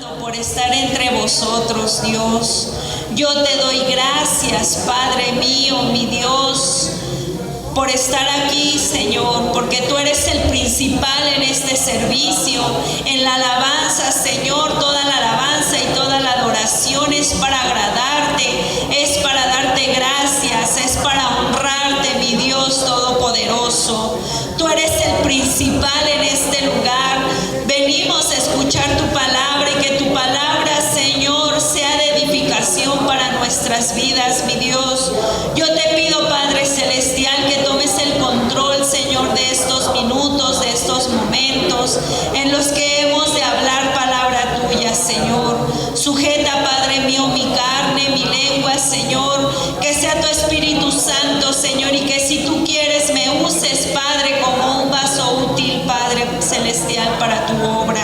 Santo, por estar entre vosotros, Dios. Yo te doy gracias, Padre mío, mi Dios, por estar aquí, Señor, porque tú eres el principal en este servicio, en la alabanza, Señor. Toda la alabanza y toda la adoración es para agradarte, es para darte gracias, es para honrarte, mi Dios todopoderoso. Tú eres el principal en este lugar. Venimos a escuchar tu palabra y que tu palabra, Señor, sea de edificación para nuestras vidas, mi Dios. Yo te pido, Padre Celestial, que tomes el control, Señor, de estos minutos, de estos momentos en los que hemos de hablar palabra tuya, Señor. Sujeta, Padre mío, mi carne, mi lengua, Señor, que sea tu Espíritu Santo, Señor, y que si tú quieres me uses, Padre, como un vaso útil, Padre Celestial, para tu obra.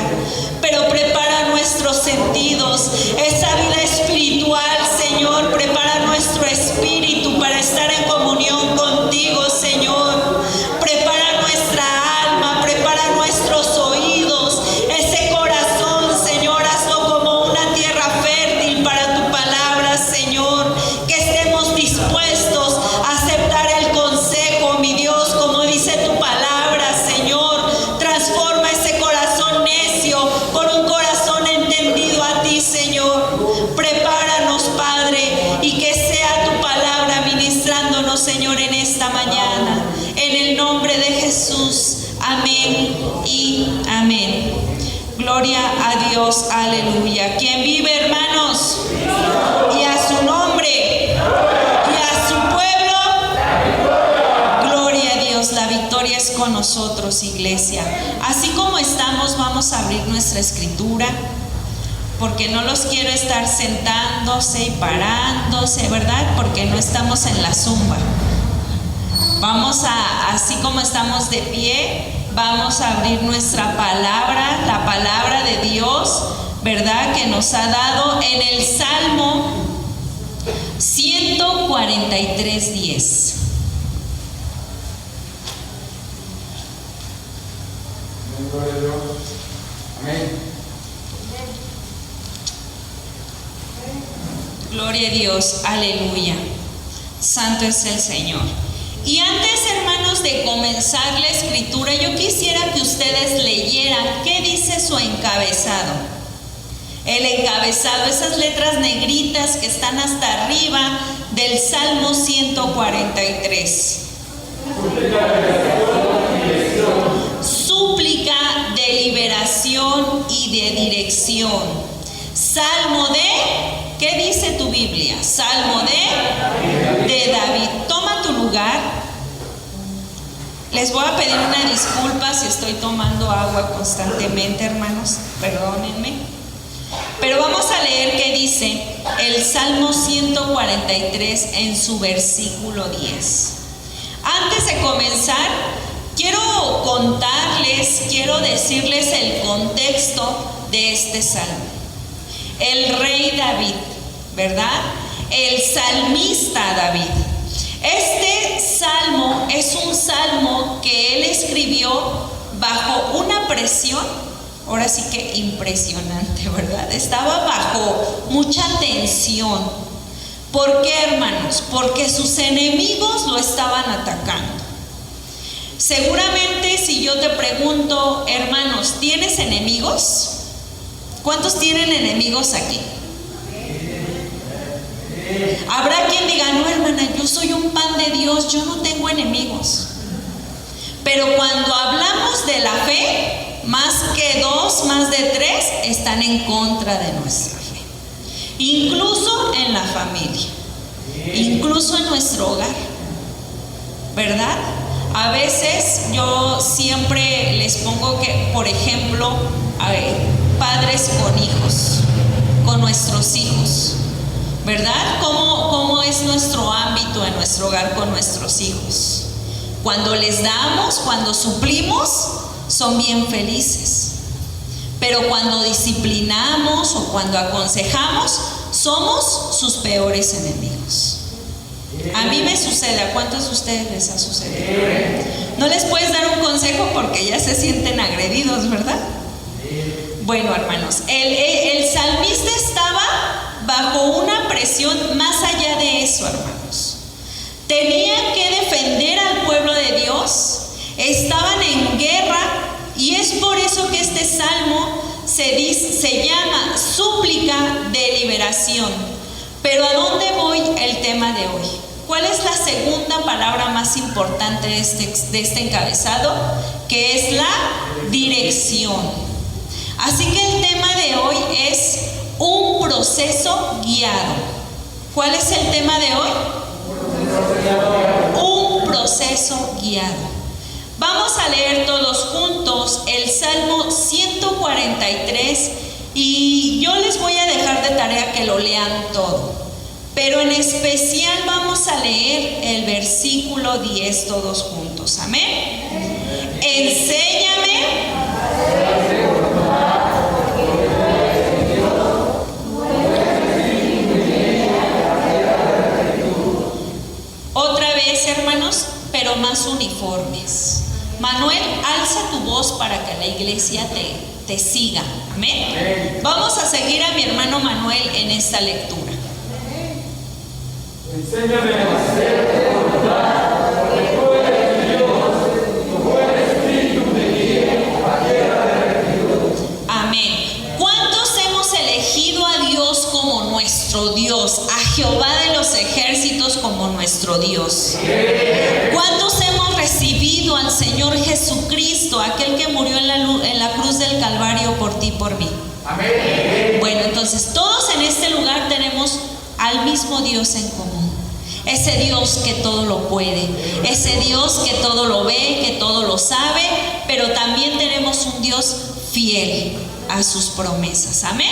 Pero prepara nuestros sentidos, esa vida espiritual, Señor. Prepara nuestro espíritu para estar en comunión contigo, Señor. Prepara nuestra alma, prepara nuestros oídos, ese corazón, Señor. Hazlo como una tierra fértil para tu palabra, Señor. Que estemos dispuestos a aceptar el consejo, mi Dios, como dice tu palabra, Señor. Transforma ese corazón necio por un corazón entendido a ti, Señor. Prepáranos, Padre, y que sea tu palabra ministrándonos, Señor, en esta mañana. En el nombre de Jesús. Amén y amén. Gloria a Dios, aleluya. ¿Quién vive, hermanos? Y a su nombre, y a su pueblo. Gloria a Dios, la victoria es con nosotros, iglesia. Así como estamos, vamos a abrir nuestra escritura, porque no los quiero estar sentándose y parándose, ¿verdad? Porque no estamos en la zumba. Vamos a, así como estamos de pie, vamos a abrir nuestra palabra, la palabra de Dios, ¿verdad? Que nos ha dado en el Salmo 143:10. Gloria a Dios. Amén. Gloria a Dios, aleluya. Santo es el Señor. Y antes, hermanos, de comenzar la escritura, yo quisiera que ustedes leyeran qué dice su encabezado. El encabezado, esas letras negritas que están hasta arriba del Salmo 143. Súplica de liberación y de dirección. Salmo de... ¿Qué dice tu Biblia? Salmo de David. Toma tu lugar. Les voy a pedir una disculpa si estoy tomando agua constantemente, hermanos. Perdónenme. Pero vamos a leer qué dice el Salmo 143 en su versículo 10. Antes de comenzar, quiero contarles, quiero decirles el contexto de este salmo. El rey David, ¿verdad? El salmista David. Este salmo es un salmo que él escribió bajo una presión, ahora sí que impresionante, ¿verdad? Estaba bajo mucha tensión. ¿Por qué, hermanos? Porque sus enemigos lo estaban atacando. Seguramente si yo te pregunto, hermanos, ¿tienes enemigos? ¿Cuántos tienen enemigos aquí? Habrá quien diga, no, hermana, yo soy un pan de Dios, yo no tengo enemigos. Pero cuando hablamos de la fe, más que dos, más de tres están en contra de nuestra fe. Incluso en la familia, incluso en nuestro hogar, ¿verdad? A veces yo siempre les pongo que, por ejemplo, padres con hijos, con nuestros hijos, ¿verdad? ¿Cómo es nuestro ámbito en nuestro hogar con nuestros hijos? Cuando les damos, cuando suplimos, son bien felices. Pero cuando disciplinamos o cuando aconsejamos, somos sus peores enemigos. A mí me sucede. ¿A cuántos de ustedes les ha sucedido? No les puedes dar un consejo porque ya se sienten agredidos, ¿verdad? Bueno, hermanos, el salmista estaba bajo una presión más allá de eso, hermanos. Tenía que defender al pueblo de Dios, estaban en guerra, y es por eso que este salmo se llama súplica de liberación. Pero ¿a dónde voy el tema de hoy? ¿Cuál es la segunda palabra más importante de este encabezado? Que es la dirección. Así que el tema de hoy es un proceso guiado. ¿Cuál es el tema de hoy? Un proceso guiado. Vamos a leer todos juntos el Salmo 143 y yo les voy a dejar de tarea que lo lean todo. Pero en especial vamos a leer el versículo 10 todos juntos. Amén. Enséñame. Otra vez, hermanos, pero más uniformes. Manuel, alza tu voz para que la iglesia te siga. Amén. Vamos a seguir a mi hermano Manuel en esta lectura. Enséñame a hacer tu voluntad, porque tú eres Dios, tu buen espíritu me guíe a tierra de rectitud. Amén. ¿Cuántos hemos elegido a Dios como nuestro Dios, a Jehová de los ejércitos como nuestro Dios? ¿Cuántos hemos recibido al Señor Jesucristo, aquel que murió en la cruz del Calvario por ti y por mí? Amén. Bueno, entonces todos en este lugar tenemos al mismo Dios en común. Ese Dios que todo lo puede, ese Dios que todo lo ve, que todo lo sabe, pero también tenemos un Dios fiel a sus promesas. Amén.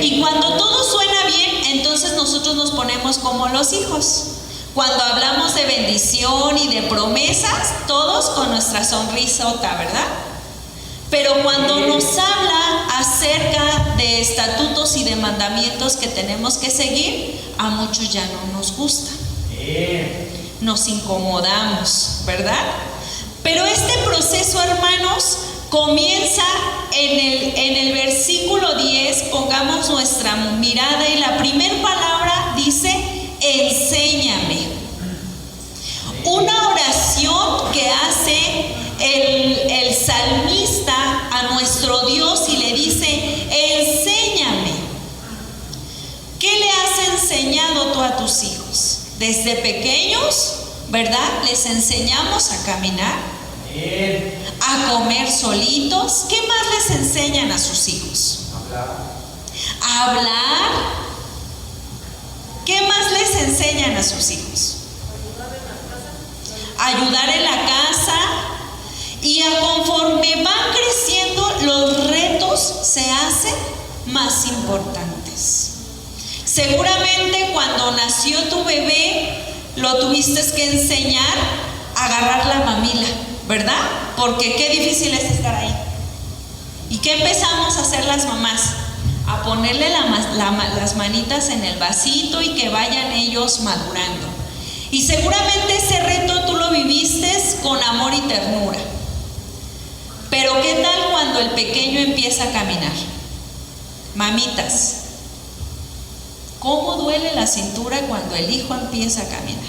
Y cuando todo suena bien, entonces nosotros nos ponemos como los hijos. Cuando hablamos de bendición y de promesas, todos con nuestra sonrisota, ¿verdad? Pero cuando nos habla acerca de estatutos y de mandamientos que tenemos que seguir, a muchos ya no nos gusta. Nos incomodamos, ¿verdad? Pero este proceso, hermanos, comienza en el versículo 10. Pongamos nuestra mirada y la primera palabra dice: enséñame. Una oración que hace el salmista a nuestro Dios y le dice: enséñame. ¿Qué le has enseñado tú a tus hijos? Desde pequeños, ¿verdad? Les enseñamos a caminar, a comer solitos. ¿Qué más les enseñan a sus hijos? A hablar. ¿Qué más les enseñan a sus hijos? Ayudar en la casa. Y conforme van creciendo, los retos se hacen más importantes. Seguramente cuando nació tu bebé, lo tuviste que enseñar a agarrar la mamila, ¿verdad? Porque qué difícil es estar ahí. ¿Y qué empezamos a hacer las mamás? A ponerle las manitas en el vasito y que vayan ellos madurando. Y seguramente ese reto tú lo viviste con amor y ternura. Pero ¿qué tal cuando el pequeño empieza a caminar? Mamitas, ¿cómo duele la cintura cuando el hijo empieza a caminar?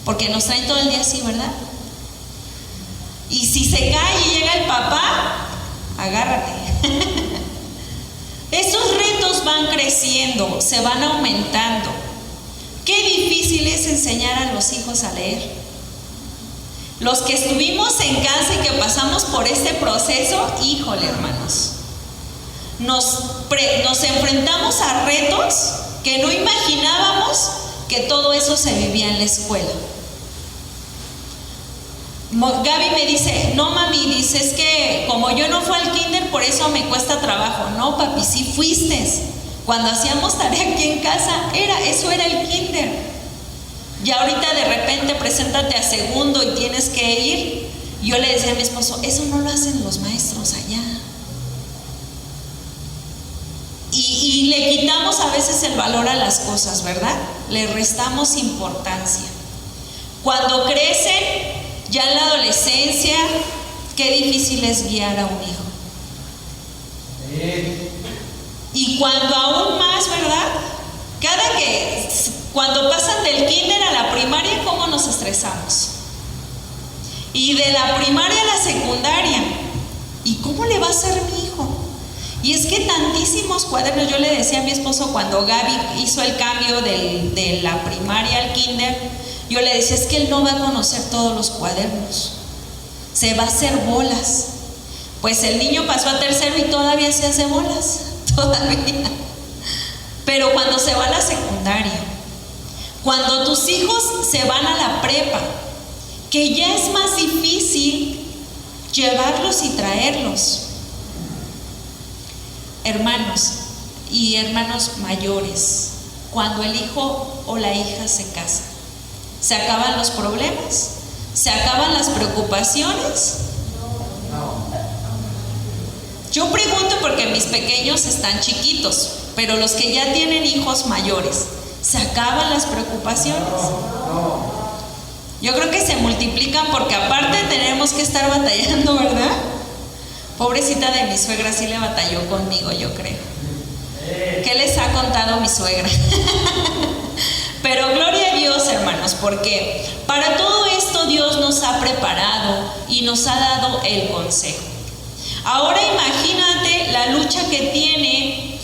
Porque nos traen todo el día así, ¿verdad? Y si se cae y llega el papá, agárrate. Esos retos van creciendo, se van aumentando. Qué difícil es enseñar a los hijos a leer. Los que estuvimos en casa y que pasamos por este proceso, híjole, hermanos, nos enfrentamos a retos que no imaginábamos que todo eso se vivía en la escuela. Gaby me dice: no mami, dice, es que como yo no fui al kinder, por eso me cuesta trabajo. No papi, sí fuiste. Cuando hacíamos tarea aquí en casa, eso era el kinder. Y ahorita de repente preséntate a segundo y tienes que ir. Yo le decía a mi esposo: eso no lo hacen los maestros allá. Y le quitamos a veces el valor a las cosas, ¿verdad? Le restamos importancia. Cuando crecen, ya en la adolescencia, qué difícil es guiar a un hijo. Y cuando aún más, ¿verdad? Cuando pasan del kinder a la primaria, ¿cómo nos estresamos? Y de la primaria a la secundaria, ¿y cómo le va a hacer mi hijo? Y es que tantísimos cuadernos. Yo le decía a mi esposo cuando Gaby hizo el cambio de la primaria al kinder, yo le decía, es que él no va a conocer todos los cuadernos, se va a hacer bolas. Pues el niño pasó a tercero y todavía se hace bolas, todavía. Pero cuando se va a la secundaria, cuando tus hijos se van a la prepa, que ya es más difícil llevarlos y traerlos. Hermanos y hermanos mayores, cuando el hijo o la hija se casa, ¿se acaban los problemas? ¿Se acaban las preocupaciones? Yo pregunto porque mis pequeños están chiquitos, pero los que ya tienen hijos mayores, ¿se acaban las preocupaciones? Yo creo que se multiplican porque aparte tenemos que estar batallando, ¿verdad? Pobrecita de mi suegra, sí le batalló conmigo, yo creo. ¿Qué les ha contado mi suegra? Pero gloria a Dios, hermanos, porque para todo esto Dios nos ha preparado y nos ha dado el consejo. Ahora imagínate la lucha que tiene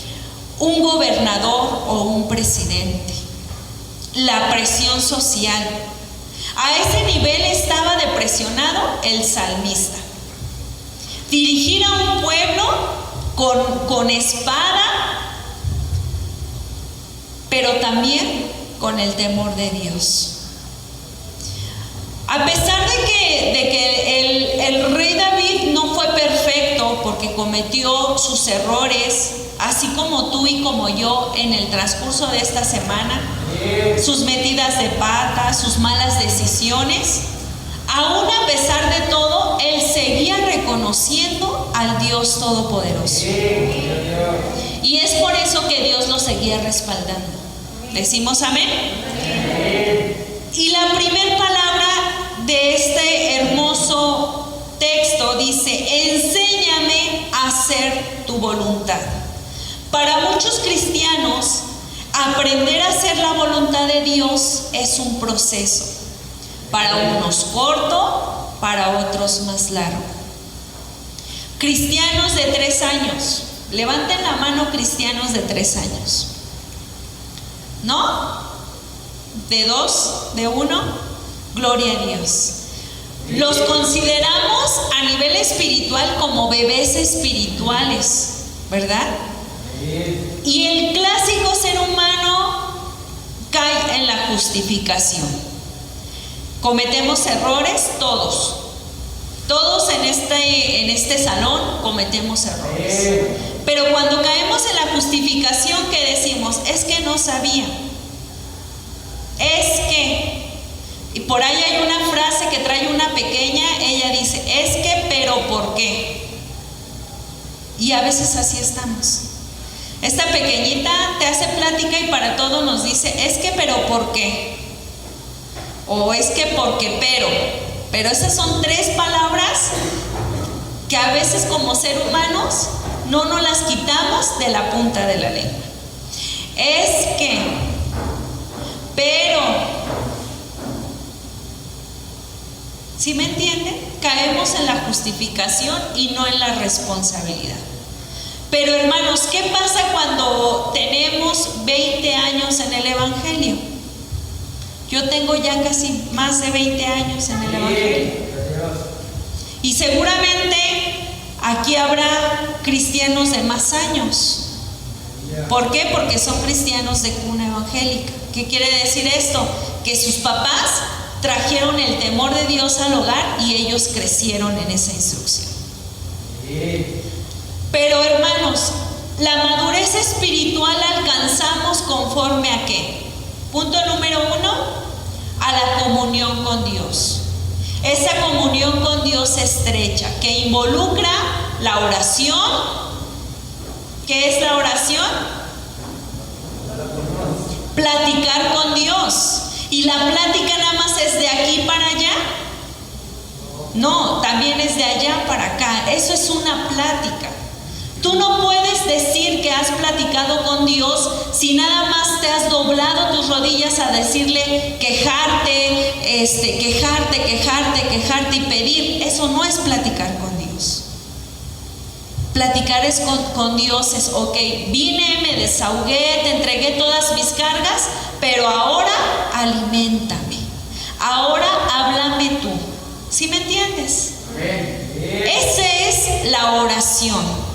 un gobernador o un presidente, la presión social. A ese nivel estaba de presionado el salmista. Dirigir a un pueblo con espada, pero también con el temor de Dios. A pesar de que el rey David no fue perfecto, porque cometió sus errores, así como tú y como yo en el transcurso de esta semana, sus metidas de pata, sus malas decisiones, aún a pesar de todo, él seguía reconociendo al Dios Todopoderoso. Y es por eso que Dios lo seguía respaldando. ¿Decimos amén? Y la primera palabra de este hermoso texto dice: enséñame a hacer tu voluntad. Para muchos cristianos, aprender a hacer la voluntad de Dios es un proceso. Para unos corto, para otros más largo. Cristianos de 3 años, levanten la mano cristianos de 3 años. ¿No? ¿De 2? ¿De 1? Gloria a Dios. Los consideramos a nivel espiritual como bebés espirituales, ¿verdad? Y el clásico ser humano cae en la justificación. Cometemos errores todos. Todos en este salón cometemos errores. Pero cuando caemos en la justificación, ¿qué decimos? Es que no sabía. Es que. Y por ahí hay una frase que trae una pequeña, ella dice, es que, pero ¿por qué? Y a veces así estamos. Esta pequeñita te hace plática y para todo nos dice, es que, pero ¿por qué? O es que, porque, pero esas son 3 palabras que a veces como ser humanos no nos las quitamos de la punta de la lengua. Es que, pero, ¿sí me entienden? Caemos en la justificación y no en la responsabilidad. Pero hermanos, ¿qué pasa cuando tenemos 20 años en el Evangelio? Yo tengo ya casi más de 20 años en el Evangelio. Y seguramente aquí habrá cristianos de más años. ¿Por qué? Porque son cristianos de cuna evangélica. ¿Qué quiere decir esto? Que sus papás trajeron el temor de Dios al hogar y ellos crecieron en esa instrucción. Pero hermanos, la madurez espiritual alcanzamos conforme a ¿qué? Punto número 1, a la comunión con Dios. Esa comunión con Dios estrecha que involucra la oración. ¿Qué es la oración? Platicar con Dios. ¿Y la plática nada más es de aquí para allá? No, también es de allá para acá. Eso es una plática. Tú no puedes decir que has platicado platicado con Dios, si nada más te has doblado tus rodillas a decirle, quejarte y pedir. Eso no es platicar con Dios. Platicar es con Dios es, ok, vine, me desahogué, te entregué todas mis cargas, pero ahora aliméntame, ahora háblame tú. ¿Sí me entiendes? Esa es la oración.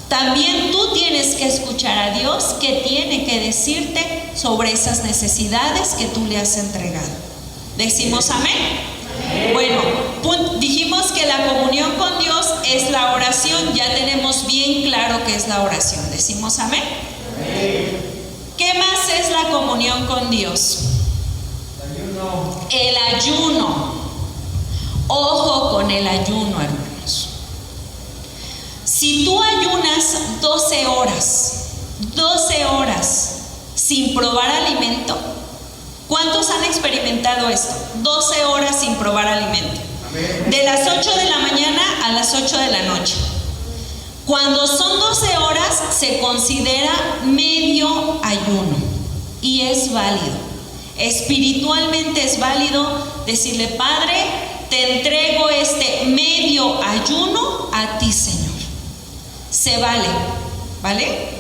También tú tienes que escuchar a Dios, que tiene que decirte sobre esas necesidades que tú le has entregado. ¿Decimos amén? Bueno, dijimos que la comunión con Dios es la oración. Ya tenemos bien claro qué es la oración. ¿Decimos amén? ¿Qué más es la comunión con Dios? El ayuno. Ojo con el ayuno, hermanos. Si tú ayunas 12 horas sin probar alimento, ¿cuántos han experimentado esto? 12 horas sin probar alimento. De las 8 de la mañana a las 8 de la noche. Cuando son 12 horas se considera medio ayuno y es válido. Espiritualmente es válido decirle, Padre, te entrego este medio ayuno a ti, Señor. Se vale, ¿vale?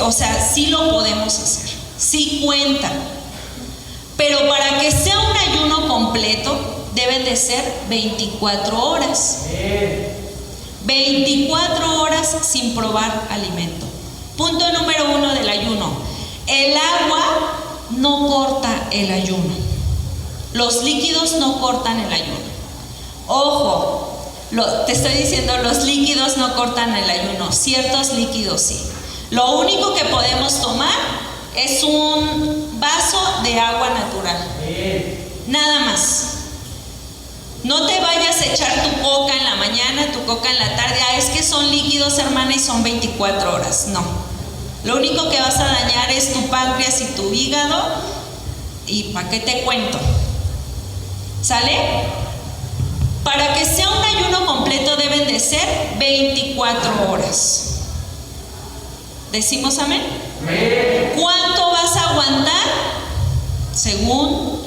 O sea, sí lo podemos hacer, sí cuenta. Pero para que sea un ayuno completo, deben de ser 24 horas. 24 horas sin probar alimento. Punto número 1 del ayuno. El agua no corta el ayuno. Los líquidos no cortan el ayuno. Ojo, te estoy diciendo, los líquidos no cortan el ayuno. Ciertos líquidos sí. Lo único que podemos tomar es un vaso de agua natural. Nada más. No te vayas a echar tu coca en la mañana, tu coca en la tarde. Es que son líquidos, hermana, y son 24 horas. No. Lo único que vas a dañar es tu páncreas y tu hígado. ¿Y para qué te cuento? ¿Sale? Para que sea un ayuno completo deben de ser 24 horas. ¿Decimos amén? ¿Cuánto vas a aguantar? Según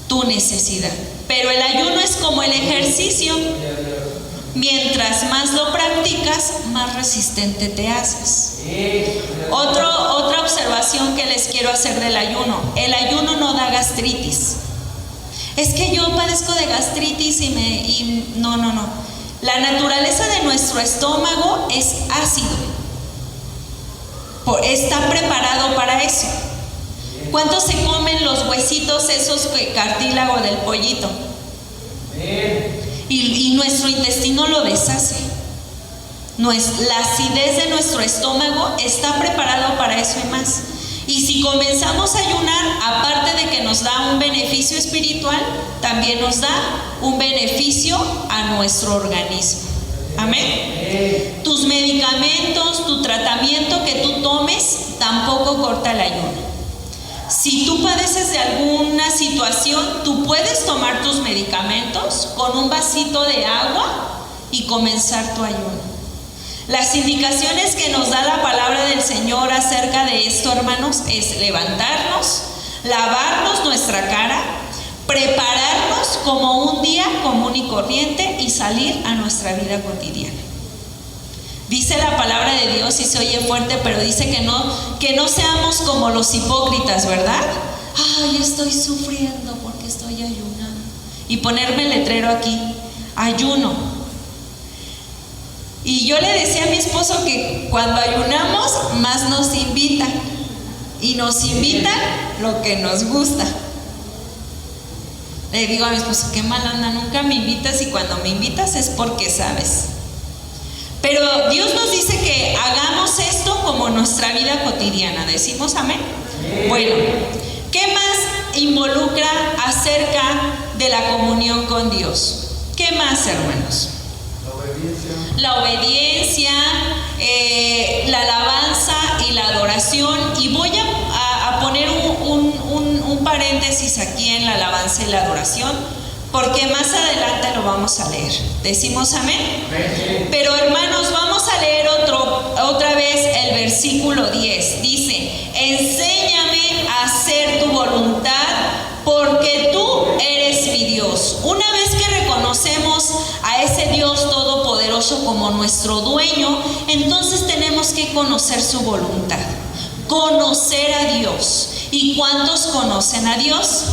tu necesidad. Pero el ayuno es como el ejercicio. Mientras más lo practicas, más resistente te haces. Otra observación que les quiero hacer del ayuno. El ayuno no da gastritis. Es que yo padezco de gastritis no. La naturaleza de nuestro estómago es ácido. Está preparado para eso. ¿Cuántos se comen los huesitos esos cartílago del pollito? Y nuestro intestino lo deshace. La acidez de nuestro estómago está preparado para eso y más. Y si comenzamos a ayunar, aparte de que nos da un beneficio espiritual, también nos da un beneficio a nuestro organismo. Amén. Tus medicamentos, tu tratamiento que tú tomes, tampoco corta el ayuno. Si tú padeces de alguna situación, tú puedes tomar tus medicamentos con un vasito de agua y comenzar tu ayuno. Las indicaciones que nos da la palabra del Señor acerca de esto, hermanos, es levantarnos, lavarnos nuestra cara, prepararnos como un día común y corriente y salir a nuestra vida cotidiana. Dice la palabra de Dios, y se oye fuerte, pero dice que no seamos como los hipócritas, ¿verdad? Ay, estoy sufriendo porque estoy ayunando. Y ponerme el letrero aquí, ayuno. Y yo le decía a mi esposo que cuando ayunamos más nos invitan. Y nos invitan lo que nos gusta. Le digo a mi esposo, qué mal anda, nunca me invitas, y cuando me invitas es porque sabes. Pero Dios nos dice que hagamos esto como nuestra vida cotidiana. ¿Decimos amén? Bueno, ¿qué más involucra acerca de la comunión con Dios? ¿Qué más, hermanos? La obediencia, la alabanza y la adoración. Y voy a poner un paréntesis aquí en la alabanza y la adoración, porque más adelante lo vamos a leer. ¿Decimos amén? Pero hermanos, vamos a leer Otra vez el versículo 10 dice: enséñame a hacer tu voluntad, porque tú eres mi Dios. Una vez que reconocemos a ese Dios todopoderoso como nuestro dueño, entonces tenemos que conocer su voluntad, conocer a Dios. ¿Y cuántos conocen a Dios?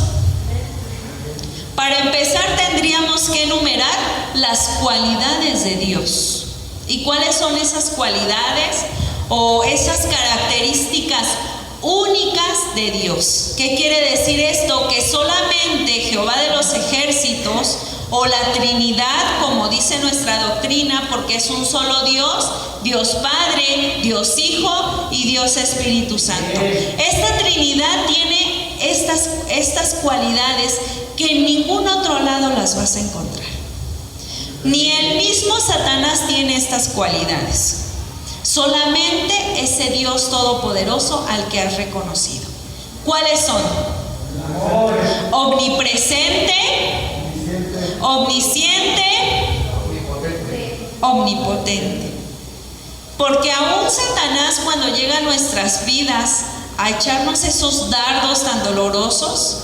Para empezar, tendríamos que enumerar las cualidades de Dios. ¿Y cuáles son esas cualidades o esas características únicas de Dios? ¿Qué quiere decir esto? Que solamente Jehová de los ejércitos, o la Trinidad, como dice nuestra doctrina, porque es un solo Dios, Dios Padre, Dios Hijo y Dios Espíritu Santo. Esta Trinidad tiene estas cualidades que en ningún otro lado las vas a encontrar. Ni el mismo Satanás tiene estas cualidades. Solamente ese Dios todopoderoso al que has reconocido. ¿Cuáles son? Omnipresente, omnisciente, omnipotente. Porque aún Satanás, cuando llega a nuestras vidas a echarnos esos dardos tan dolorosos,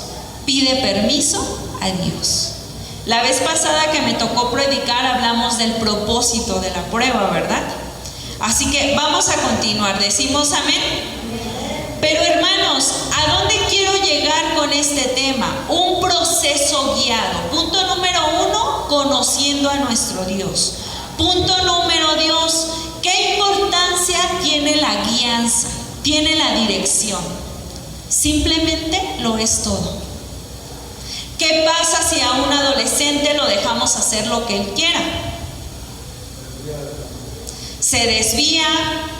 pide permiso a Dios. La vez pasada que me tocó predicar hablamos del propósito de la prueba, ¿verdad? Así que vamos a continuar. ¿Decimos amén? Pero hermanos, ¿a dónde quiero llegar con este tema? Un proceso guiado. Punto número 1, conociendo a nuestro Dios. Punto número 2, ¿qué importancia tiene la guianza? Tiene la dirección. Simplemente lo es todo. ¿Qué pasa si a un adolescente lo dejamos hacer lo que él quiera? Se desvía.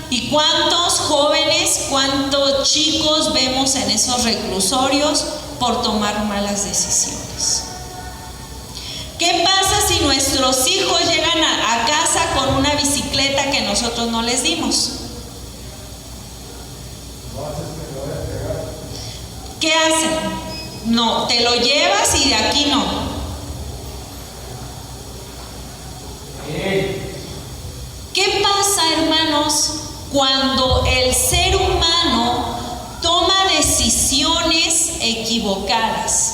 ¿Y cuántos jóvenes, cuántos chicos vemos en esos reclusorios por tomar malas decisiones? ¿Qué pasa si nuestros hijos llegan a casa con una bicicleta que nosotros no les dimos? ¿Qué hacen? No, te lo llevas y de aquí no. ¿Qué pasa, hermanos, cuando el ser humano toma decisiones equivocadas?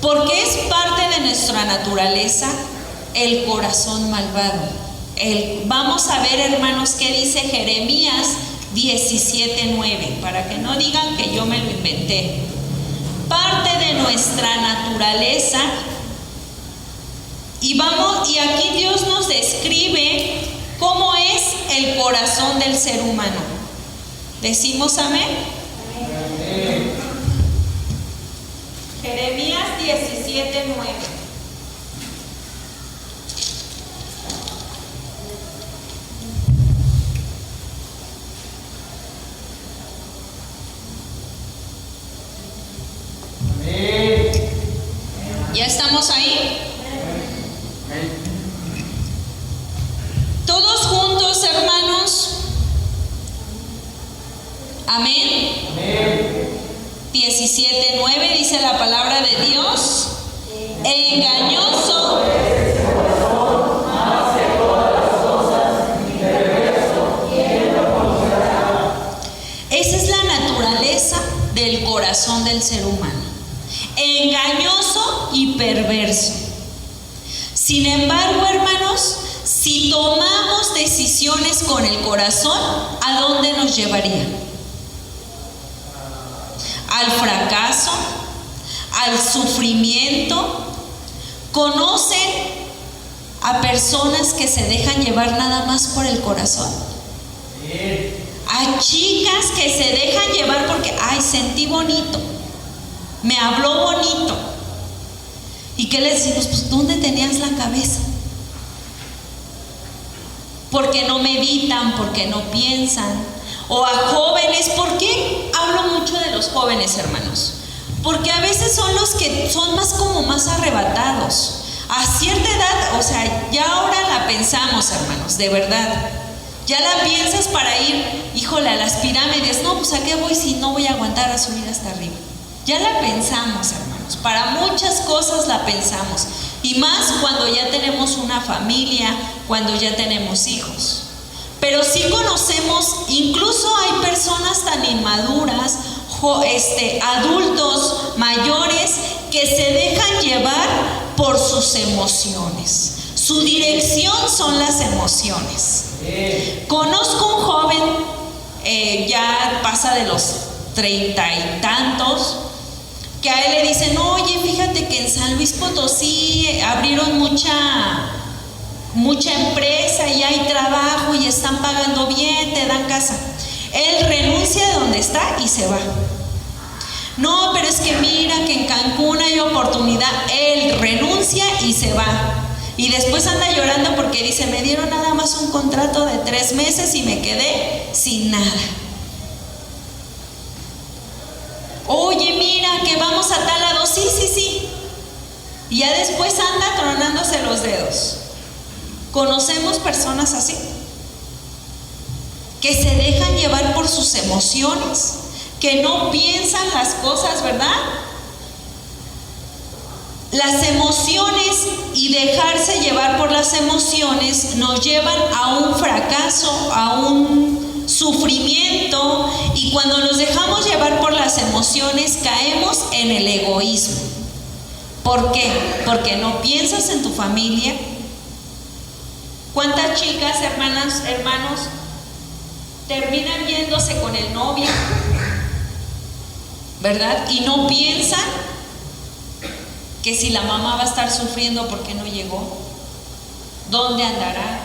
Porque es parte de nuestra naturaleza el corazón malvado. Vamos a ver, hermanos, qué dice Jeremías 17:9, para que no digan que yo me lo inventé. Parte de nuestra naturaleza. Y aquí Dios nos describe cómo es el corazón del ser humano. ¿Decimos amén? Amén. Jeremías 17:9. ¿Ya estamos ahí? Todos juntos, hermanos. Amén. 17:9 dice la palabra de Dios: engañoso. Esa es la naturaleza del corazón del ser humano. Engañoso y perverso. Sin embargo, hermanos, si tomamos decisiones con el corazón, ¿a dónde nos llevaría? Al fracaso, al sufrimiento. ¿Conocen a personas que se dejan llevar nada más por el corazón? A chicas que se dejan llevar porque, ay, sentí bonito, me habló bonito. ¿Y qué les decimos? Pues, ¿dónde tenías la cabeza? Porque no meditan, porque no piensan. O a jóvenes. ¿Por qué hablo mucho de los jóvenes, hermanos? Porque a veces son los que son más arrebatados. A cierta edad, o sea, ya ahora la pensamos, hermanos, de verdad. Ya la piensas para ir, híjole, a las pirámides. No, pues ¿a qué voy si no voy a aguantar a subir hasta arriba? Ya la pensamos, hermanos. Para muchas cosas la pensamos. Y más cuando ya tenemos una familia, cuando ya tenemos hijos. Pero sí conocemos, incluso hay personas tan inmaduras, adultos mayores, que se dejan llevar por sus emociones. Su dirección son las emociones. Conozco un joven, ya pasa de los 30 y tantos, que a él le dicen: oye, fíjate que en San Luis Potosí abrieron mucha empresa y hay trabajo y están pagando bien, te dan casa. Él renuncia de donde está y se va. No, pero es que mira que en Cancún hay oportunidad. Él renuncia y se va. Y después anda llorando porque dice: me dieron nada más un contrato de 3 meses y me quedé sin nada. Oye, mira que vamos a tal lado. Sí. Y ya después anda tronándose los dedos. Conocemos personas así, que se dejan llevar por sus emociones, que no piensan las cosas, ¿verdad? Las emociones y dejarse llevar por las emociones nos llevan a un fracaso, a un sufrimiento, y cuando nos dejamos llevar por las emociones caemos en el egoísmo. ¿Por qué? Porque no piensas en tu familia. ¿Cuántas chicas, hermanos, terminan yéndose con el novio, ¿verdad? Y no piensan que si la mamá va a estar sufriendo porque no llegó, ¿dónde andará?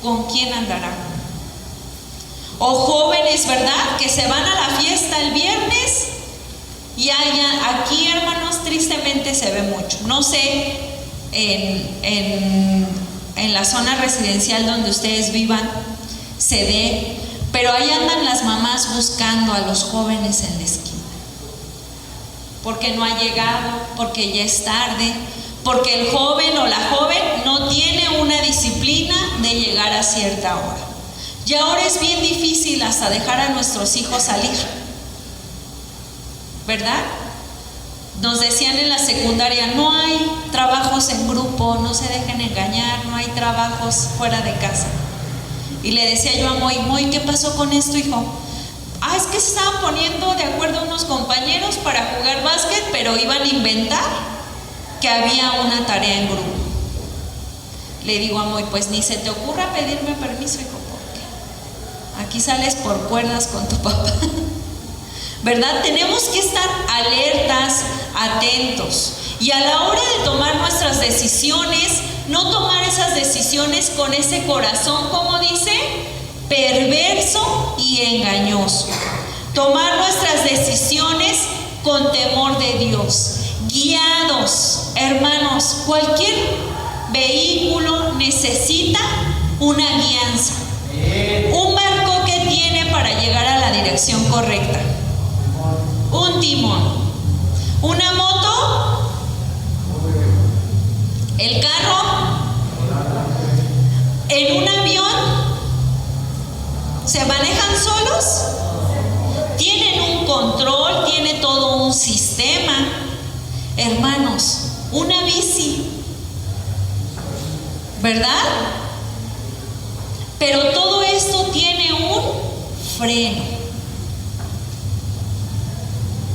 ¿Con quién andará? O jóvenes, ¿verdad?, que se van a la fiesta el viernes y aquí, hermanos, tristemente se ve mucho. No sé en la zona residencial donde ustedes vivan se dé, pero ahí andan las mamás buscando a los jóvenes en la esquina, porque no ha llegado, porque ya es tarde, porque el joven o la joven no tiene una disciplina de llegar a cierta hora. Y ahora es bien difícil hasta dejar a nuestros hijos salir, ¿verdad? Nos decían en la secundaria: no hay trabajos en grupo, no se dejen engañar, no hay trabajos fuera de casa. Y le decía yo a Moy, ¿qué pasó con esto, hijo? Es que se estaban poniendo de acuerdo unos compañeros para jugar básquet, pero iban a inventar que había una tarea en grupo. Le digo a Moy: pues ni se te ocurra pedirme permiso, hijo, porque aquí sales por cuerdas con tu papá. ¿Verdad? Tenemos que estar alertas, atentos, y a la hora de tomar nuestras decisiones, no tomar esas decisiones con ese corazón, como dice, perverso y engañoso. Tomar nuestras decisiones con temor de Dios, guiados. Hermanos, cualquier vehículo necesita una guianza, un barco que tiene para llegar a la dirección correcta, un timón, una moto, el carro, en un avión, ¿se manejan solos? Tienen un control, tiene todo un sistema. Hermanos, una bici, ¿verdad? Pero todo esto tiene un freno.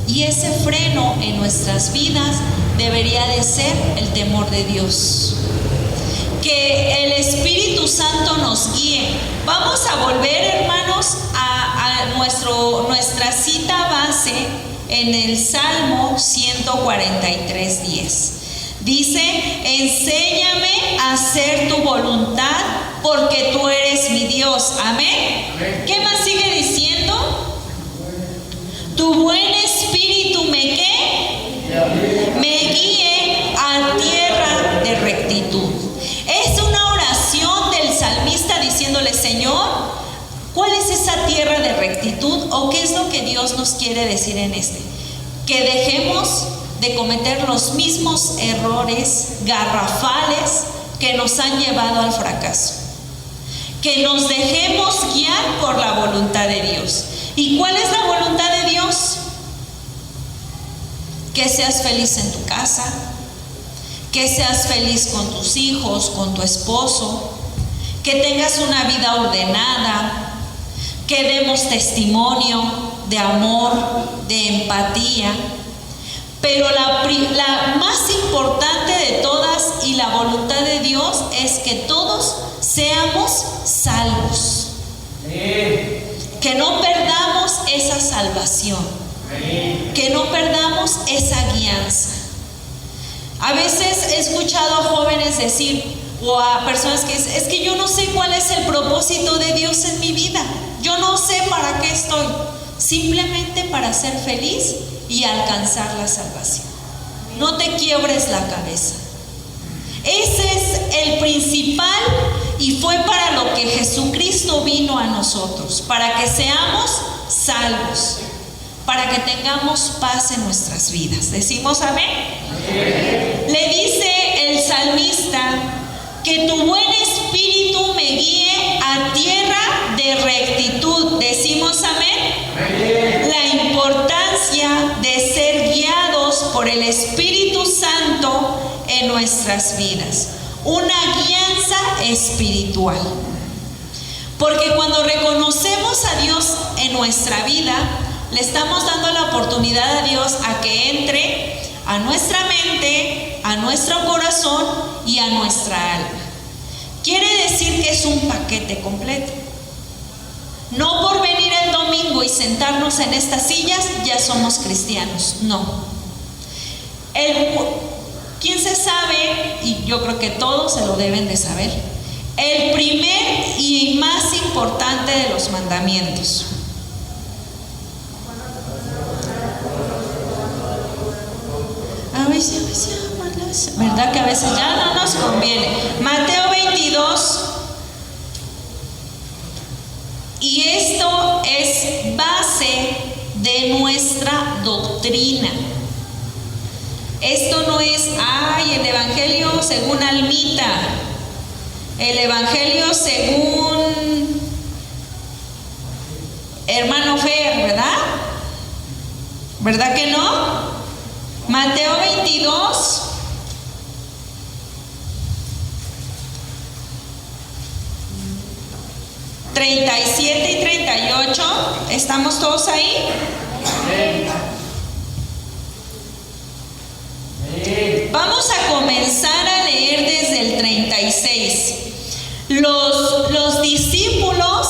Y ese freno en nuestras vidas debería de ser el temor de Dios. Que el Espíritu Santo nos guíe. Vamos a volver, hermanos, a nuestra cita base en el Salmo 143:10. Dice: enséñame a hacer tu voluntad, porque tú eres mi Dios. Amén. ¿Qué más sigue diciendo? Tu buen espíritu me guíe a tierra de rectitud. Es una oración del salmista diciéndole: Señor, ¿cuál es esa tierra de rectitud? ¿O qué es lo que Dios nos quiere decir en este? Que dejemos de cometer los mismos errores garrafales que nos han llevado al fracaso. Que nos dejemos guiar por la voluntad de Dios. ¿Y cuál es la voluntad de Dios? Que seas feliz en tu casa, que seas feliz con tus hijos, con tu esposo, que tengas una vida ordenada, que demos testimonio de amor, de empatía. Pero la más importante de todas y la voluntad de Dios es que todos seamos salvos. Que no perdamos esa salvación, que no perdamos esa guianza. A veces he escuchado a jóvenes decir, o a personas que dicen, es que yo no sé cuál es el propósito de Dios en mi vida, yo no sé para qué estoy, simplemente para ser feliz y alcanzar la salvación. No te quiebres la cabeza. Ese es el principal, y fue para lo que Jesucristo vino a nosotros, para que seamos salvos, para que tengamos paz en nuestras vidas. ¿Decimos amén? Le dice el salmista, que tu buen espíritu me guíe a tierra de rectitud. ¿Decimos amén? La importancia de ser guiados por el Espíritu Santo en nuestras vidas. Una guianza espiritual. Porque cuando reconocemos a Dios en nuestra vida, le estamos dando la oportunidad a Dios a que entre a nuestra mente, a nuestro corazón y a nuestra alma. Quiere decir que es un paquete completo. No por venir el domingo y sentarnos en estas sillas ya somos cristianos, no. ¿Quién se sabe? Y yo creo que todos se lo deben de saber. El primer y más importante de los mandamientos. ¿Verdad que a veces ya no nos conviene? Mateo 22. Y esto es base de nuestra doctrina. Esto no es, el Evangelio según Almita, el Evangelio según hermano Fer, ¿verdad? ¿Verdad que no? Mateo 22. $37 y $38. ¿Estamos todos ahí? Vamos a comenzar a leer desde el 36. Los discípulos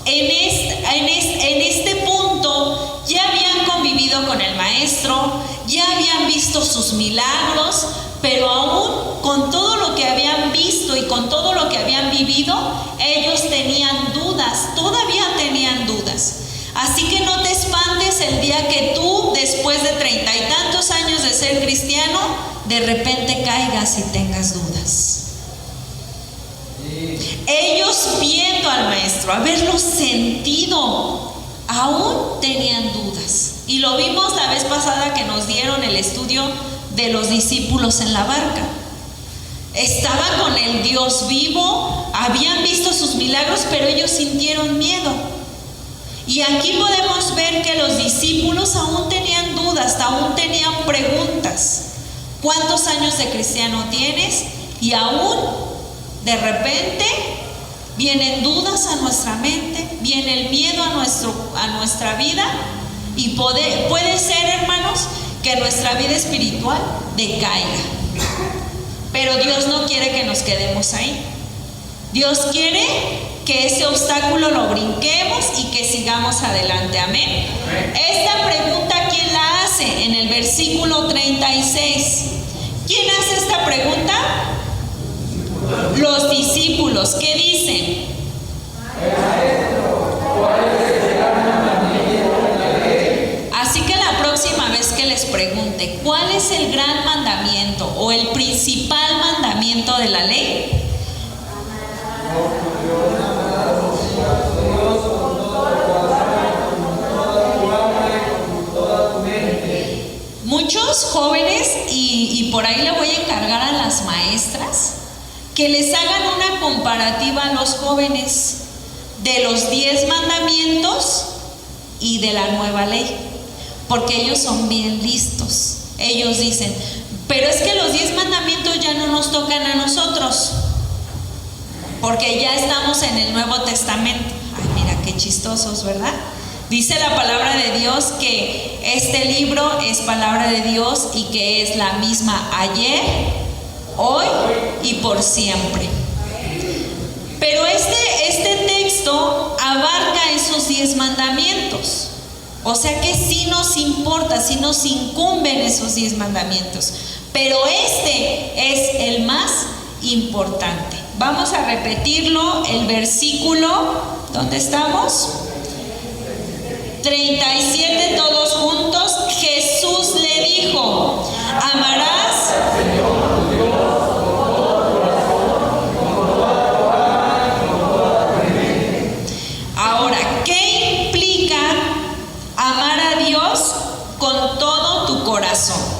en este punto ya habían convivido con el maestro, ya habían visto sus milagros, pero aún con todo lo que habían visto y con todo lo que habían vivido, ellos tenían dudas, todavía tenían dudas. Así que no te espantes el día que tú, después de 30 y tantos años de ser cristiano, de repente caigas y tengas dudas. Ellos, viendo al maestro, haberlo sentido, aún tenían dudas. Y lo vimos la vez pasada que nos dieron el estudio de los discípulos en la barca. Estaban con el Dios vivo, habían visto sus milagros, pero ellos sintieron miedo. Y aquí podemos ver que los discípulos aún tenían dudas, aún tenían preguntas. ¿Cuántos años de cristiano tienes? Y aún de repente vienen dudas a nuestra mente, viene el miedo a nuestra vida, y puede ser, hermanos, que nuestra vida espiritual decaiga. Pero Dios no quiere que nos quedemos ahí. Dios quiere que ese obstáculo lo brinquemos y que sigamos adelante. Amén. Esta pregunta, ¿quién la hace? En el versículo 36. ¿Quién hace esta pregunta? Los discípulos. ¿Qué dicen? Así que la próxima vez que les pregunte, ¿cuál es el gran mandamiento o el principal mandamiento de la ley? Muchos jóvenes, y por ahí le voy a encargar a las maestras, que les hagan una comparativa a los jóvenes de los 10 mandamientos y de la nueva ley, porque ellos son bien listos. Ellos dicen, pero es que los 10 mandamientos ya no nos tocan a nosotros. porque ya estamos en el Nuevo Testamento. Ay, mira qué chistosos, ¿verdad? Dice la palabra de Dios que este libro es palabra de Dios y que es la misma ayer, hoy y por siempre. Pero este texto abarca esos 10 mandamientos. O sea que sí nos importa, sí nos incumben esos 10 mandamientos. Pero este es el más importante. Vamos a repetirlo, el versículo, ¿dónde estamos? 37, todos juntos. Jesús le dijo: amarás ahora, ¿qué implica amar a Dios con todo tu corazón?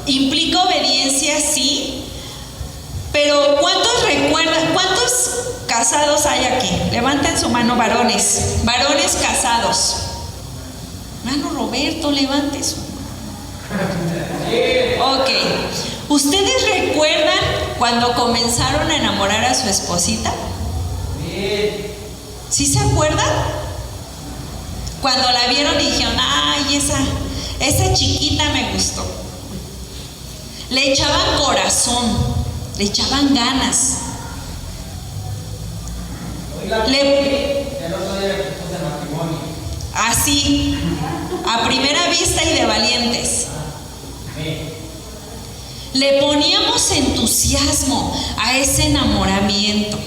Implica obediencia, sí. Pero ¿cuántos recuerdan? ¿Cuántos casados hay aquí? Levanten su mano, varones. Varones casados. Hermano Roberto, levante su mano. Ok. ¿Ustedes recuerdan cuando comenzaron a enamorar a su esposita? ¿Sí se acuerdan? Cuando la vieron y dijeron: ay, esa chiquita me gustó. Le echaban corazón, le echaban ganas. Así, a primera vista y de valientes. Le poníamos entusiasmo a ese enamoramiento.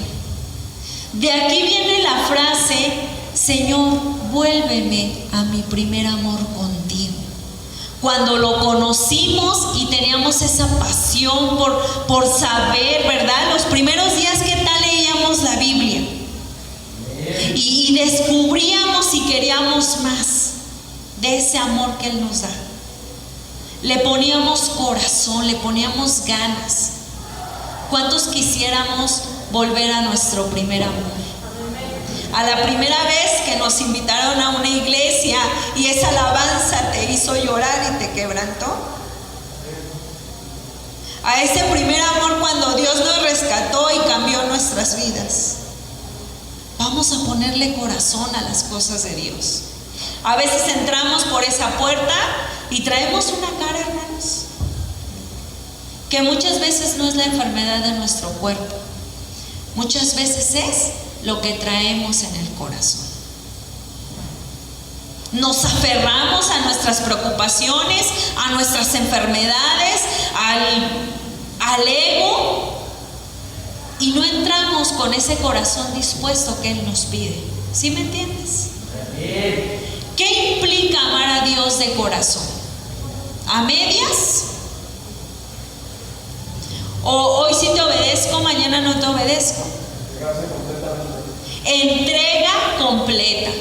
De aquí viene la frase: Señor, vuélveme a mi primer amor contigo. Cuando lo conocimos y teníamos esa pasión por saber, ¿verdad? Los primeros días, ¿qué tal leíamos la Biblia? Y descubríamos y queríamos más de ese amor que Él nos da. Le poníamos corazón, le poníamos ganas. ¿Cuántos quisiéramos volver a nuestro primer amor? A la primera vez que nos invitaron a una iglesia y esa alabanza te hizo llorar y te quebrantó. A ese primer amor cuando Dios nos rescató y cambió nuestras vidas. Vamos a ponerle corazón a las cosas de Dios. A veces entramos por esa puerta y traemos una cara, hermanos, que muchas veces no es la enfermedad de nuestro cuerpo. Muchas veces es lo que traemos en el corazón. Nos aferramos a nuestras preocupaciones, a nuestras enfermedades, al ego, y no entramos con ese corazón dispuesto que Él nos pide. ¿Sí me entiendes? ¿Qué implica amar a Dios de corazón? ¿A medias? ¿O hoy sí te obedezco, mañana no te obedezco? Entrega completa.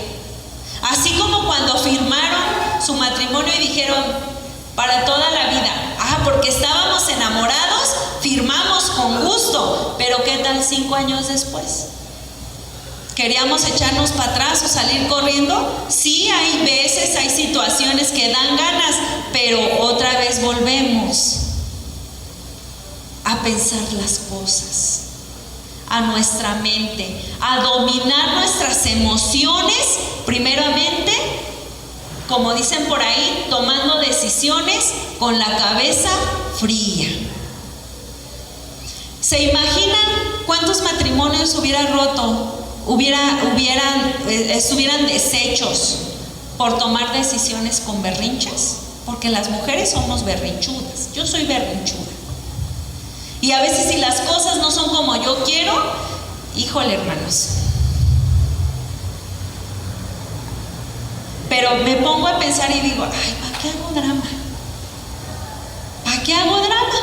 Así como cuando firmaron su matrimonio y dijeron: para toda la vida. Porque estábamos enamorados, firmamos con gusto. Pero ¿qué tal 5 años después? ¿Queríamos echarnos para atrás o salir corriendo? Sí, hay veces, hay situaciones que dan ganas, pero otra vez volvemos a pensar las cosas, a nuestra mente, a dominar nuestras emociones, primeramente, como dicen por ahí, tomando decisiones con la cabeza fría. ¿Se imaginan cuántos matrimonios estuvieran deshechos por tomar decisiones con berrinches? Porque las mujeres somos berrinchudas. Yo soy berrinchuda. Y a veces, si las cosas no son como yo quiero, híjole, hermanos. Pero me pongo a pensar y digo: ay, ¿para qué hago drama? ¿Para qué hago drama?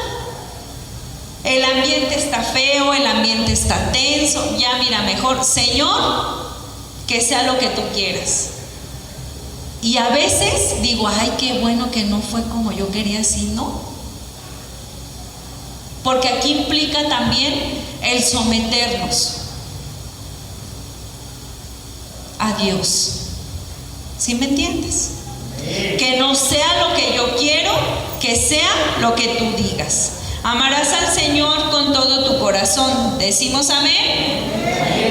El ambiente está feo, el ambiente está tenso. Ya, mira, mejor, Señor, que sea lo que tú quieras. Y a veces digo: ay, qué bueno que no fue como yo quería, así no. Porque aquí implica también el someternos a Dios. ¿Sí me entiendes? Que no sea lo que yo quiero, que sea lo que tú digas. Amarás al Señor con todo tu corazón. ¿Decimos amén?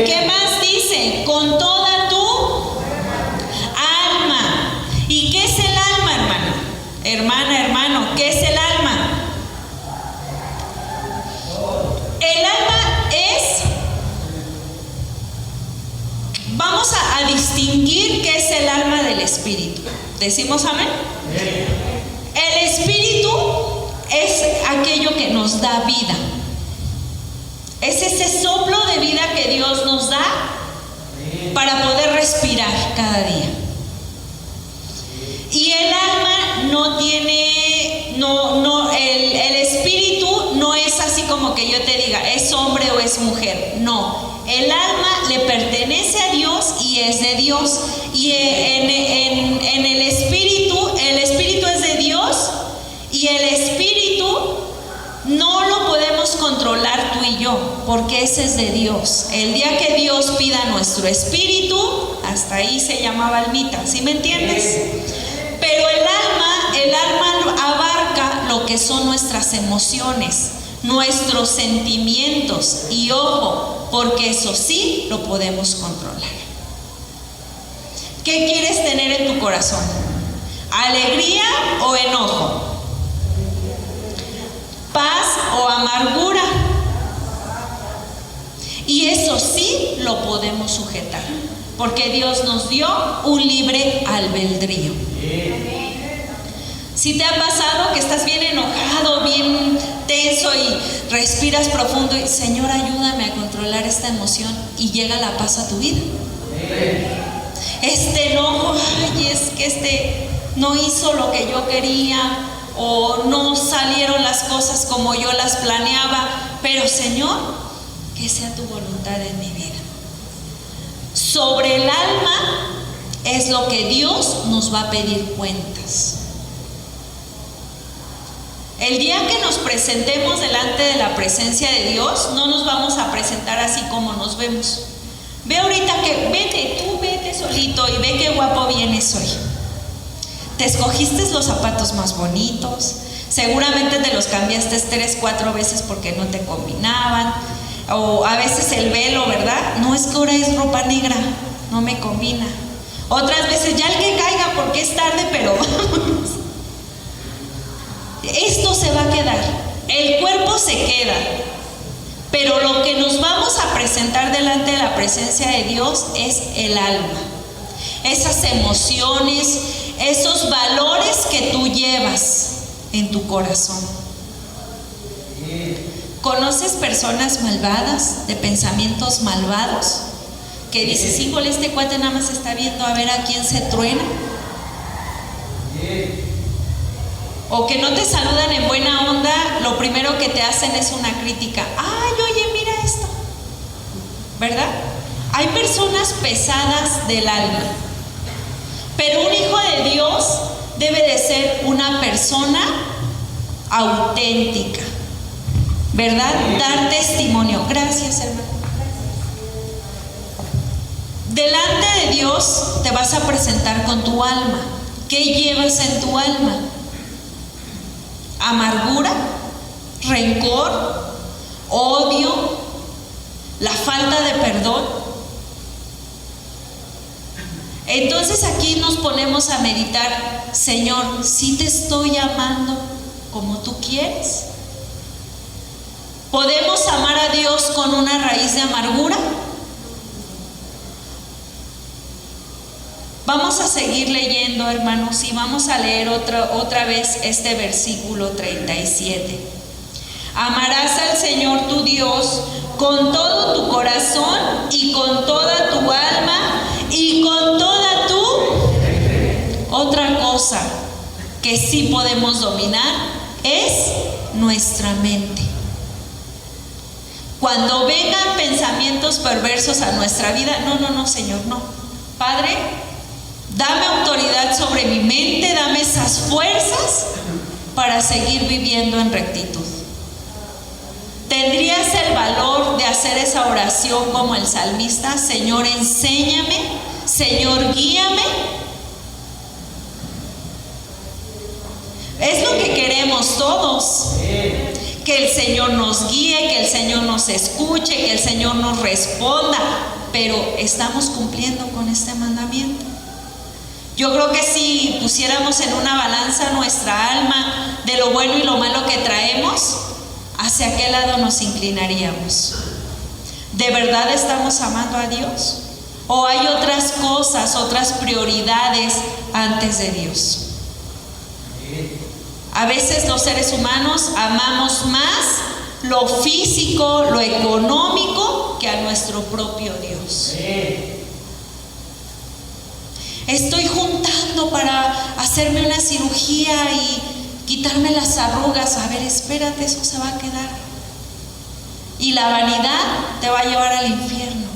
¿Qué más dice? Con toda tu alma. ¿Y qué es el alma, hermano? Hermana, hermano, ¿qué es el alma? El alma es... Vamos a distinguir qué es el alma del espíritu. ¿Decimos amén? El espíritu es aquello que nos da vida. Es ese soplo de vida que Dios nos da para poder respirar cada día. Y el alma no tiene, el espíritu no es así como que yo te diga, es hombre o es mujer. No. El alma le pertenece a Dios y es de Dios. Y en el espíritu es de Dios, y el espíritu no lo podemos controlar tú y yo, porque ese es de Dios. El día que Dios pida nuestro espíritu, hasta ahí se llamaba almita, ¿sí me entiendes? Pero el alma abarca lo que son nuestras emociones, nuestros sentimientos, y ojo, porque eso sí lo podemos controlar. ¿Qué quieres tener en tu corazón? ¿Alegría o enojo? ¿Paz o amargura? Y eso sí lo podemos sujetar, porque Dios nos dio un libre albedrío. Si te ha pasado que estás bien enojado, bien tenso y respiras profundo y Señor, ayúdame a controlar esta emoción, y llega la paz a tu vida. Este enojo, ay, es que no hizo lo que yo quería, o no salieron las cosas como yo las planeaba, pero Señor, que sea tu voluntad en mi vida. Sobre el alma es lo que Dios nos va a pedir cuentas. El día que nos presentemos delante de la presencia de Dios, no nos vamos a presentar así como nos vemos. Ve ahorita vete solito y ve qué guapo vienes hoy. Te escogiste los zapatos más bonitos, seguramente te los cambiaste 3, 4 veces porque no te combinaban, o a veces el velo, ¿verdad? No, es que ahora es ropa negra, no me combina. Otras veces ya el que caiga porque es tarde, pero vamos. Esto se va a quedar, el cuerpo se queda, pero lo que nos vamos a presentar delante de la presencia de Dios es el alma, esas emociones, esos valores que tú llevas en tu corazón. ¿Conoces personas malvadas, de pensamientos malvados? Que dices, híjole, este cuate nada más está viendo a ver a quién se truena. O que no te saludan en buena onda, lo primero que te hacen es una crítica. Ay, oye, mira esto, ¿verdad? Hay personas pesadas del alma, pero un hijo de Dios debe de ser una persona auténtica, ¿verdad? Dar testimonio. Gracias, hermano. Delante de Dios te vas a presentar con tu alma. ¿Qué llevas en tu alma? Amargura, rencor, odio, la falta de perdón. Entonces aquí nos ponemos a meditar, Señor, ¿sí te estoy amando como tú quieres? ¿Podemos amar a Dios con una raíz de amargura? Vamos a seguir leyendo, hermanos, y vamos a leer otra vez este versículo 37. Amarás al Señor tu Dios con todo tu corazón y con toda tu alma y con toda tu... Otra cosa que sí podemos dominar es nuestra mente. Cuando vengan pensamientos perversos a nuestra vida, no, Señor, no. Padre, dame autoridad sobre mi mente, dame esas fuerzas para seguir viviendo en rectitud. ¿Tendrías el valor de hacer esa oración como el salmista? Señor, enséñame, Señor, guíame. Es lo que queremos todos, que el Señor nos guíe, que el Señor nos escuche, que el Señor nos responda, pero ¿estamos cumpliendo con este mandamiento? Yo creo que si pusiéramos en una balanza nuestra alma de lo bueno y lo malo que traemos, ¿hacia qué lado nos inclinaríamos? ¿De verdad estamos amando a Dios? ¿O hay otras cosas, otras prioridades antes de Dios? A veces los seres humanos amamos más lo físico, lo económico, que a nuestro propio Dios. Estoy juntando para hacerme una cirugía y quitarme las arrugas. A ver, espérate, eso se va a quedar. Y la vanidad te va a llevar al infierno.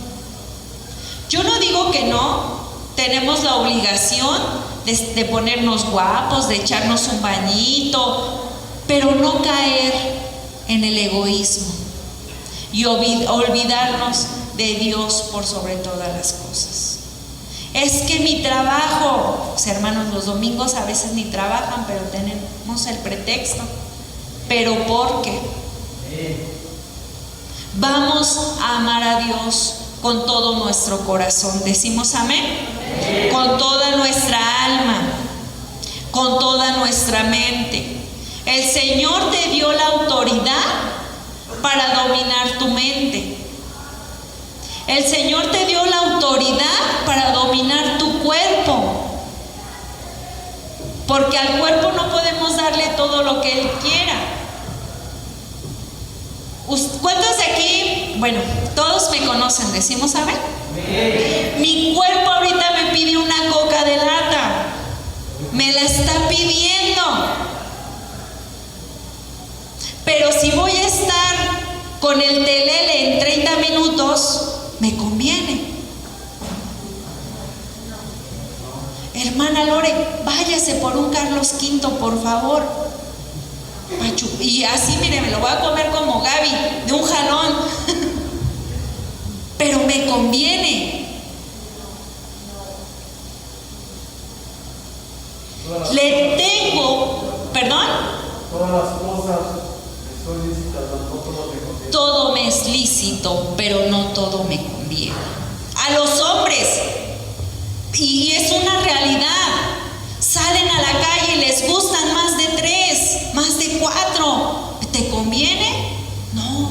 Yo no digo que no, tenemos la obligación de ponernos guapos, de echarnos un bañito, pero no caer en el egoísmo y olvidarnos de Dios por sobre todas las cosas. Es que mi trabajo, pues, hermanos, los domingos a veces ni trabajan, pero tenemos el pretexto. ¿Pero por qué? Vamos a amar a Dios con todo nuestro corazón. ¿Decimos amén? Con toda nuestra alma, con toda nuestra mente. El Señor te dio la autoridad para dominar tu mente. El Señor te dio la autoridad para dominar tu cuerpo. Porque al cuerpo no podemos darle todo lo que Él quiera. ¿Cuántos de aquí? Bueno, todos me conocen, decimos amén. Mi cuerpo ahorita me pide una coca de lata. Me la está pidiendo. Pero si voy a estar con el telele en 30 minutos, me conviene. Hermana Lore, váyase por un Carlos V, por favor. Y así, mire, me lo voy a comer como Gaby, de un jalón. Pero me conviene. Le tengo, ¿perdón? Todas las cosas me son lícitas, no todo me conviene. Todo me es lícito, pero no todo me conviene. A los hombres, y es una realidad, salen a la calle y les gustan más de 3, más de 4. ¿Te conviene? No.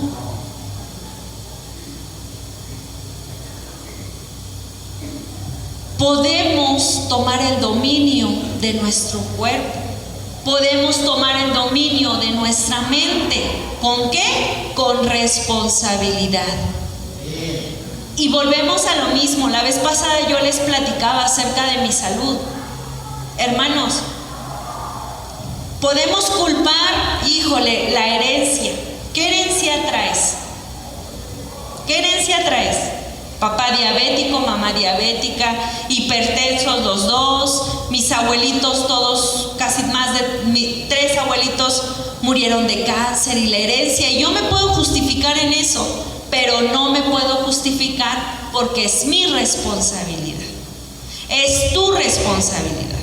Podemos tomar el dominio de nuestro cuerpo. Podemos tomar el dominio de nuestra mente. ¿Con qué? Con responsabilidad. Y volvemos a lo mismo. La vez pasada yo les platicaba acerca de mi salud. Hermanos, podemos culpar, híjole, la herencia. ¿Qué herencia traes? ¿Qué herencia traes? Papá diabético, mamá diabética, hipertensos los dos, mis abuelitos todos, casi más de 3 abuelitos murieron de cáncer y la herencia. Y yo me puedo justificar en eso, pero no me puedo justificar porque es mi responsabilidad. Es tu responsabilidad.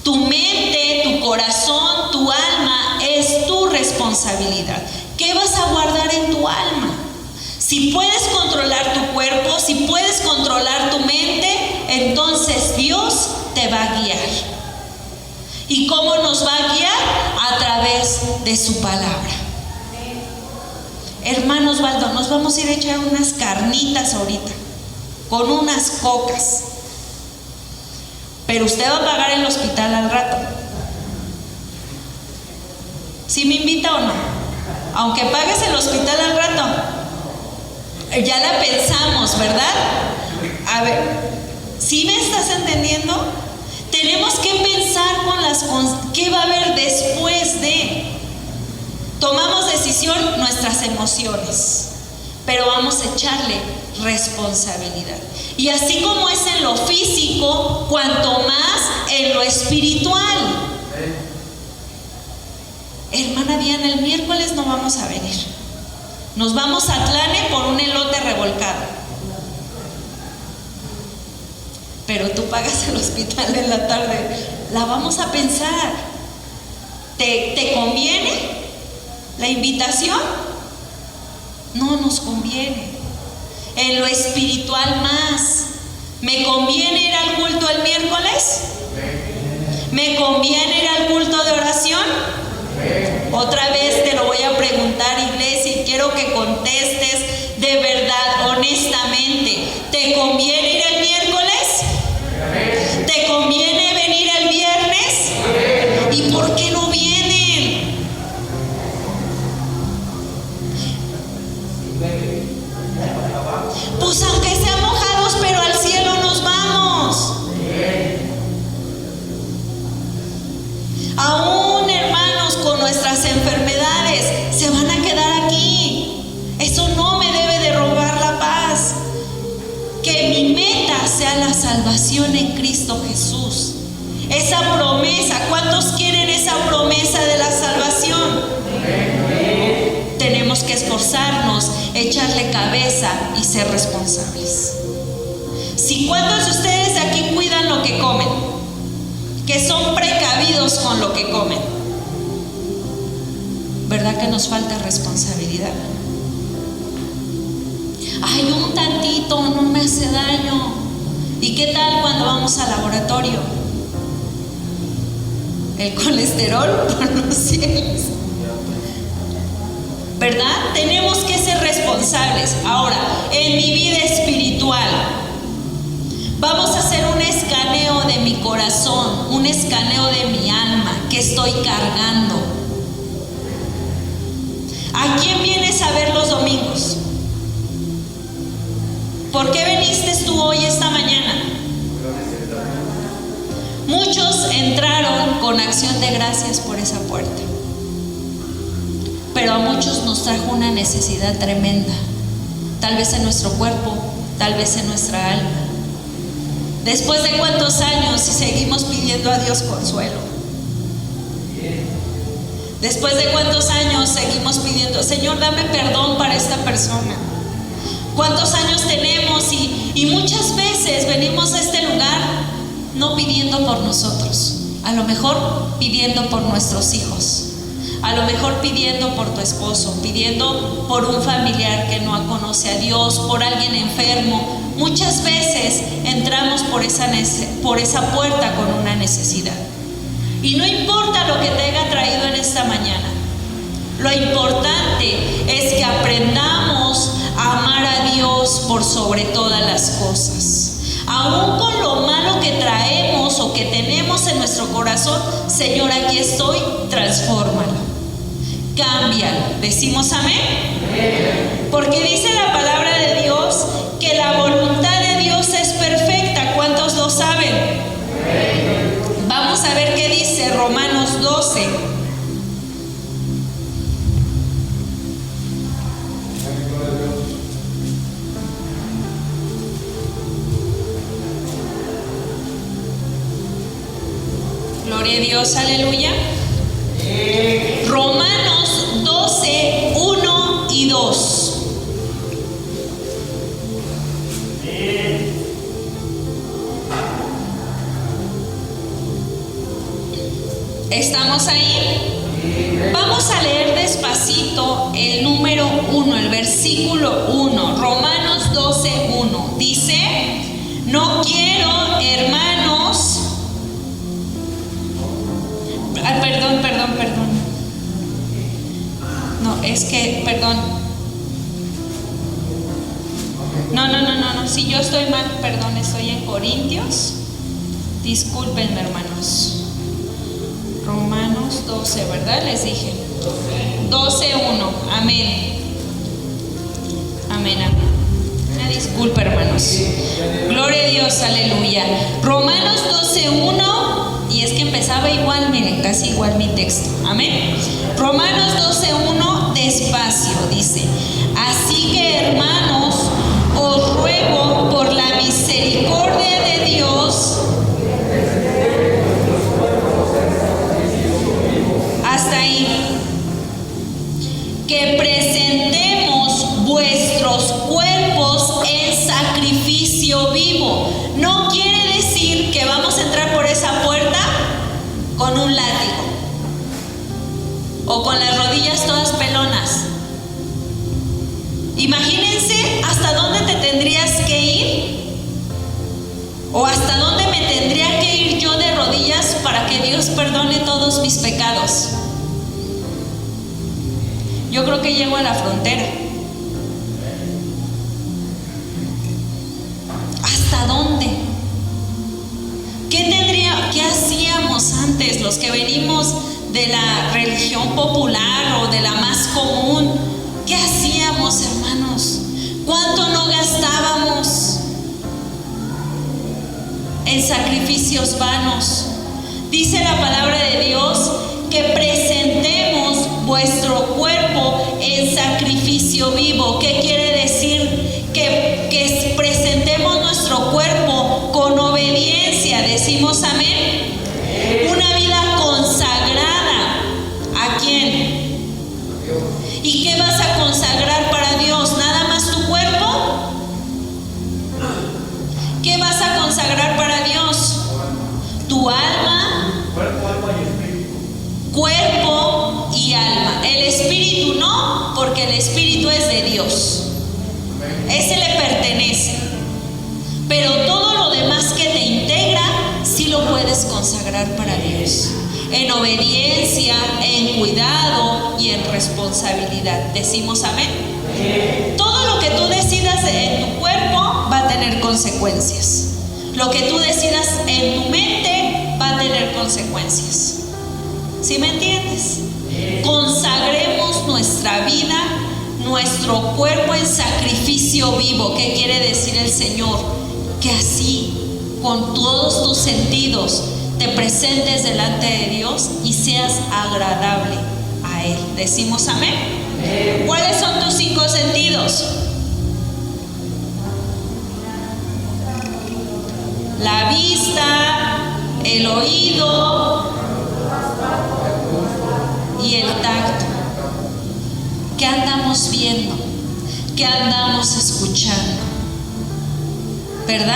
Tu mente, tu corazón, tu alma es tu responsabilidad. ¿Qué vas a guardar en tu alma? Si puedes controlar tu cuerpo, si puedes controlar tu mente, entonces Dios te va a guiar. ¿Y cómo nos va a guiar? A través de su palabra. Hermano Osvaldo, nos vamos a ir a echar unas carnitas ahorita, con unas cocas. Pero usted va a pagar el hospital al rato. ¿Sí me invita o no? Aunque pagues el hospital al rato, ya la pensamos, ¿verdad? A ver, ¿sí me estás entendiendo? Tenemos que pensar qué va a haber después de. Tomamos decisión, nuestras emociones, pero vamos a echarle responsabilidad. Y así como es en lo físico, cuanto más en lo espiritual. Hermana Diana, el miércoles no vamos a venir. Nos vamos a Tlane por un elote revolcado. Pero tú pagas el hospital en la tarde. La vamos a pensar. ¿Te conviene? la invitación no nos conviene. En lo espiritual más. ¿Me conviene ir al culto el miércoles? ¿Me conviene ir al culto de oración? Otra vez te lo voy a preguntar, iglesia, y quiero que contestes de verdad, honestamente. ¿Te conviene ir el miércoles? ¿Te conviene venir el viernes? ¿Y por qué no vienen? Pues aunque sean mojados, pero al cielo nos vamos. Aún, hermanos, con nuestras enfermedades, se van a quedar aquí. Eso no me debe de robar la paz. Que mi meta sea la salvación en Cristo Jesús. Esa promesa, ¿cuántos quieren esa promesa de la salvación? Tenemos que esforzarnos, echarle cabeza y ser responsables. Si ¿cuántos de ustedes de aquí cuidan lo que comen? Que son precavidos con lo que comen. ¿Verdad que nos falta responsabilidad? Ay, un tantito, no me hace daño. ¿Y qué tal cuando vamos al laboratorio? El colesterol por los cielos. ¿Verdad? Tenemos que ser responsables. Ahora, en mi vida espiritual, vamos a hacer un escaneo de mi corazón, un escaneo de mi alma que estoy cargando. ¿A quién vienes a ver los domingos? ¿Por qué viniste tú hoy, esta mañana? Muchos entraron con acción de gracias por esa puerta, pero a muchos nos trajo una necesidad tremenda, tal vez en nuestro cuerpo, tal vez en nuestra alma. Después de cuántos años y seguimos pidiendo a Dios consuelo. Después de cuántos años seguimos pidiendo, Señor, dame perdón para esta persona. ¿Cuántos años tenemos? Y muchas veces venimos a este lugar no pidiendo por nosotros, a lo mejor pidiendo por nuestros hijos, a lo mejor pidiendo por tu esposo, pidiendo por un familiar que no conoce a Dios, por alguien enfermo. Muchas veces entramos por esa puerta con una necesidad. Y no importa lo que te haya traído en esta mañana, lo importante es que aprendamos a amar a Dios por sobre todas las cosas. Aún con lo malo que traemos o que tenemos en nuestro corazón, Señor, aquí estoy, transfórmalo, cámbialo. ¿Decimos amén? Porque dice la palabra de Dios que la voluntad de Dios es perfecta. ¿Cuántos lo saben? Vamos a ver qué dice Romanos 12. Gloria a Dios, aleluya. Romanos 12, 1 y 2. ¿Estamos ahí? Vamos a leer despacito el número 1, el versículo 1. Romanos 12, 1. Dice: no quiero, hermanos. Perdón. No, es que, perdón. No. Si yo estoy mal, perdón, estoy en Corintios. Discúlpenme, hermanos. Romanos 12, ¿verdad? Les dije. 12:1. Amén. Una disculpa, hermanos. Gloria a Dios, aleluya. Romanos 12:1. Y es que empezaba igual, miren, casi igual mi texto. Amén. Romanos 12:1, despacio, dice: así que, hermanos, os ruego por la misericordia de Dios. Hasta ahí. Que presentemos vuestros cuerpos en sacrificio vivo. No quiere decir que vamos a entrar por esa puerta con un látigo o o con las rodillas todas pelonas. Imagínense hasta dónde te tendrías que ir, o hasta dónde me tendría que ir yo de rodillas para que Dios perdone todos mis pecados. Yo creo que llego a la frontera. ¿Hasta dónde? ¿Qué hacíamos antes los que venimos de la religión popular o de la más común? ¿Qué hacíamos, hermanos? ¿Cuánto no gastábamos en sacrificios vanos? Dice la palabra de Dios que presentemos vuestro cuerpo en sacrificio vivo. ¿Qué quiere decir? Que presentemos nuestro cuerpo con obediencia. Decimos amén. Una vida consagrada. ¿A quién? ¿Y qué vas a consagrar para Dios? ¿Nada más tu cuerpo? ¿Qué vas a consagrar para Dios? Tu alma, cuerpo y alma. El espíritu no, porque el espíritu es de Dios. Ese le pertenece. Pero todo lo demás que te integra, sí lo puedes consagrar para Dios. En obediencia, en cuidado y en responsabilidad. Decimos amén. Todo lo que tú decidas en tu cuerpo va a tener consecuencias. Lo que tú decidas en tu mente va a tener consecuencias. ¿Sí me entiendes? Consagremos nuestra vida, nuestro cuerpo en sacrificio vivo. ¿Qué quiere decir el Señor? Que así, con todos tus sentidos, te presentes delante de Dios y seas agradable a Él. Decimos amén. ¿Cuáles son tus 5 sentidos? La vista, el oído y el tacto. ¿Qué andamos viendo? ¿Qué andamos escuchando? ¿Verdad?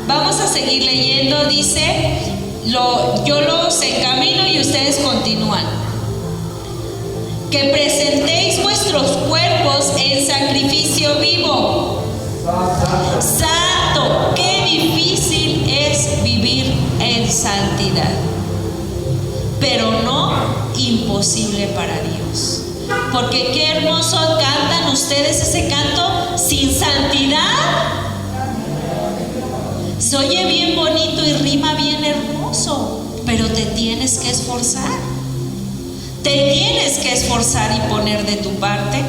Vamos a seguir leyendo. Dice, yo los encamino y ustedes continúan. Que presentéis vuestros cuerpos en sacrificio vivo, santo. Qué difícil es vivir en santidad, pero no imposible para Dios. Porque qué hermoso cantan ustedes ese canto, sin santidad. Se oye bien bonito y rima bien hermoso, pero te tienes que esforzar. Te tienes que esforzar y poner de tu parte.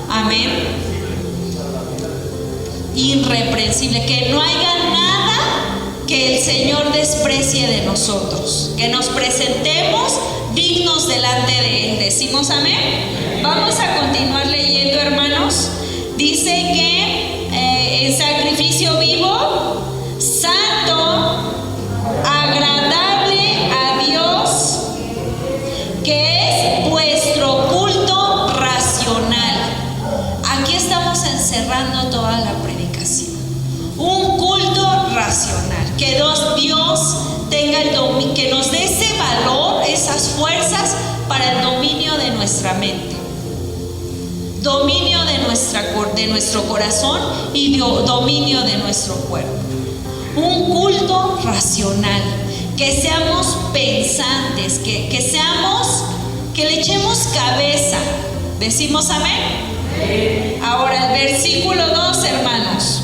Amén. Irreprensible, que no haya nada que el Señor desprecie de nosotros, que nos presentemos dignos delante de Él. Decimos amén. Vamos a continuar leyendo, hermanos. Dice que en sacrificio vivo, santo, agradable a Dios, que es vuestro culto racional. Aquí estamos encerrando toda la predicación. Un culto racional. Que Dios tenga que nos dé ese valor, esas fuerzas para el dominio de nuestra mente, dominio de nuestro corazón y dominio de nuestro cuerpo. Un culto racional, que seamos pensantes, que le echemos cabeza. Decimos amén. Ahora el versículo 2, hermanos.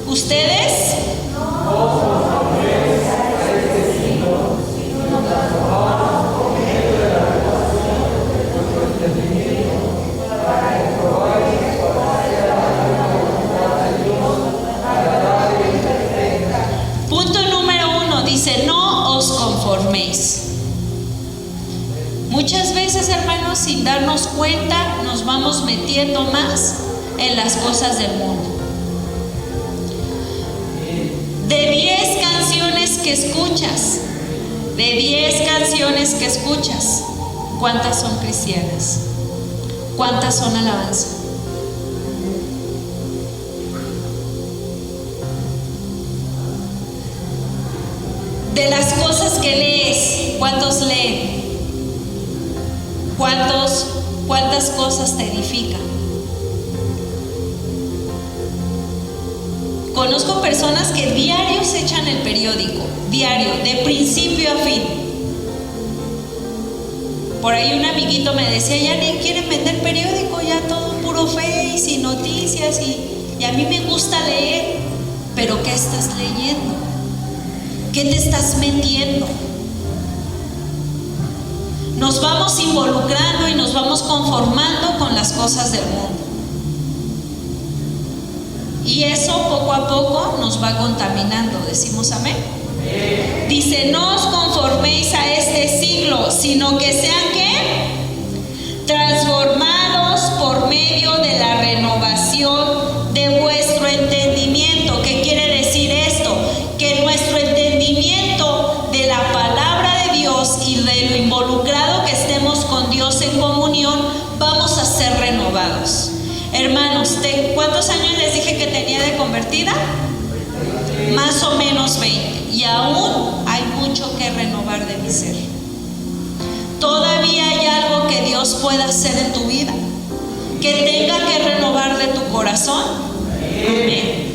Ustedes punto número 1 dice: no os conforméis. Muchas veces, hermanos, sin darnos cuenta, nos vamos metiendo más en las cosas del mundo. De 10 canciones que escuchas, ¿cuántas son cristianas? ¿Cuántas son alabanza? de las cosas que lees. ¿Cuántos leen? ¿Cuántas cosas te edifican? Conozco personas que diario se echan el periódico, diario, de principio a fin. Por ahí un amiguito me decía, ya ni quieren vender periódico, ya todo puro Face y noticias, y a mí me gusta leer. Pero ¿qué estás leyendo? ¿Qué te estás metiendo? Nos vamos involucrando y nos vamos conformando con las cosas del mundo. Y eso poco a poco nos va contaminando. Decimos amén. Dice, no os conforméis a este siglo, sino que sean ¿qué? Transformados por medio de la renovación de vuestro entendimiento. ¿Qué quiere decir esto? Que nuestro entendimiento de la palabra de Dios y de lo involucrado que estemos con Dios en comunión, vamos a ser renovados. Hermanos, ¿cuántos años les dije que tenía de convertida? Más o menos 20. Y aún hay mucho que renovar de mi ser. ¿Todavía hay algo que Dios pueda hacer en tu vida? ¿Que tenga que renovar de tu corazón? Amén.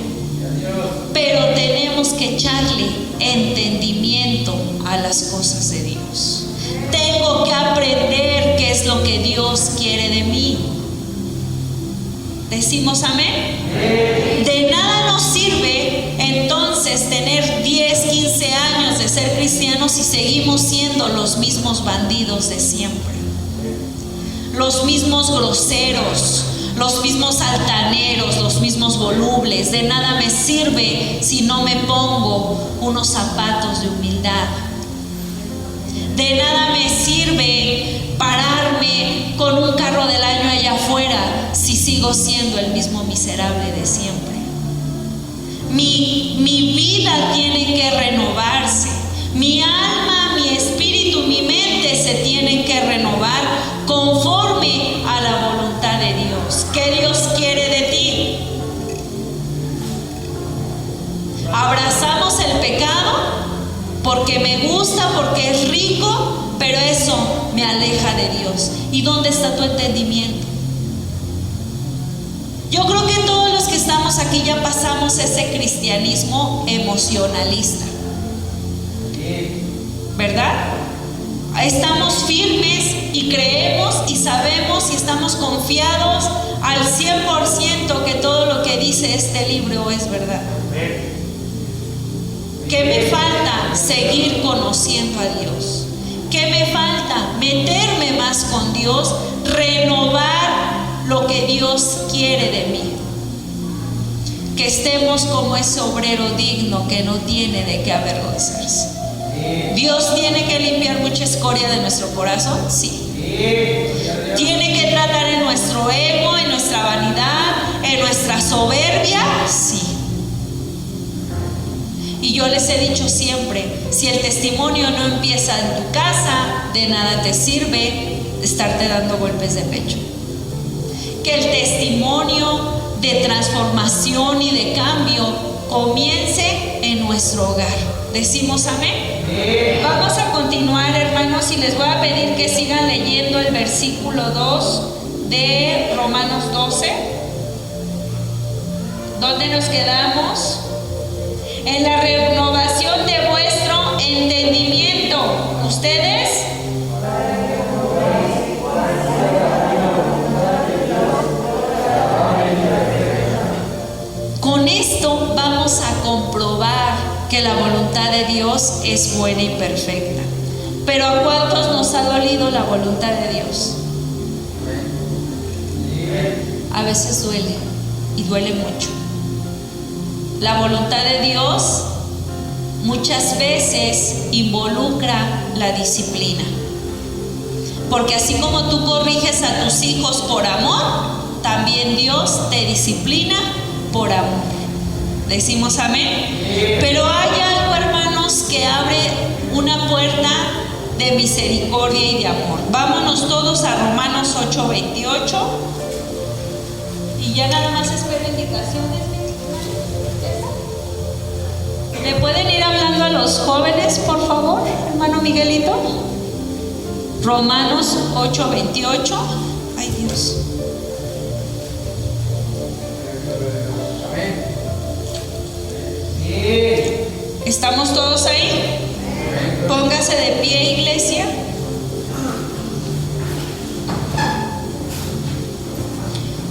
Pero tenemos que echarle entendimiento a las cosas de Dios. Tengo que aprender qué es lo que Dios quiere de mí. ¿Decimos amén? De nada nos sirve entonces tener 10, 15 años de ser cristianos si seguimos siendo los mismos bandidos de siempre, los mismos groseros, los mismos altaneros, los mismos volubles. De nada me sirve si no me pongo unos zapatos de humildad. De nada me sirve pararme con un carro del año allá afuera si sigo siendo el mismo miserable de siempre. Mi vida tiene que renovarse. Mi alma, mi espíritu, mi mente se tienen que renovar conforme a la voluntad de Dios. ¿Qué Dios quiere de ti? Abrazamos el pecado porque me gusta, porque es rico, pero eso me aleja de Dios. ¿Y dónde está tu entendimiento? Yo creo que todos los que estamos aquí ya pasamos ese cristianismo emocionalista, ¿verdad? Estamos firmes y creemos y sabemos y estamos confiados al 100% que todo lo que dice este libro es verdad. ¿Qué me falta? Seguir conociendo a Dios. ¿Qué me falta? Meterme más con Dios, renovar lo que Dios quiere de mí. Que estemos como ese obrero digno que no tiene de qué avergonzarse. ¿Dios tiene que limpiar mucha escoria de nuestro corazón? Sí. ¿Tiene que tratar en nuestro ego, en nuestra vanidad, en nuestra soberbia? Sí. Y yo les he dicho siempre, si el testimonio no empieza en tu casa, de nada te sirve estarte dando golpes de pecho. Que el testimonio de transformación y de cambio comience en nuestro hogar. ¿Decimos amén? Vamos a continuar, hermanos, y les voy a pedir que sigan leyendo el versículo 2 de Romanos 12. ¿Dónde nos quedamos? En la renovación de vuestro entendimiento. ¿Ustedes? Con esto vamos a comprobar que la voluntad de Dios es buena y perfecta. Pero ¿a cuántos nos ha dolido la voluntad de Dios? A veces duele, y duele mucho. La voluntad de Dios muchas veces involucra la disciplina. Porque así como tú corriges a tus hijos por amor, también Dios te disciplina por amor. Decimos amén. Pero hay algo, hermanos, que abre una puerta de misericordia y de amor. Vámonos todos a Romanos 8:28. Y ya nada más espero indicaciones. ¿Le pueden ir hablando a los jóvenes, por favor, hermano Miguelito? Romanos 8:28. Ay, Dios. ¿Estamos todos ahí? Póngase de pie, iglesia.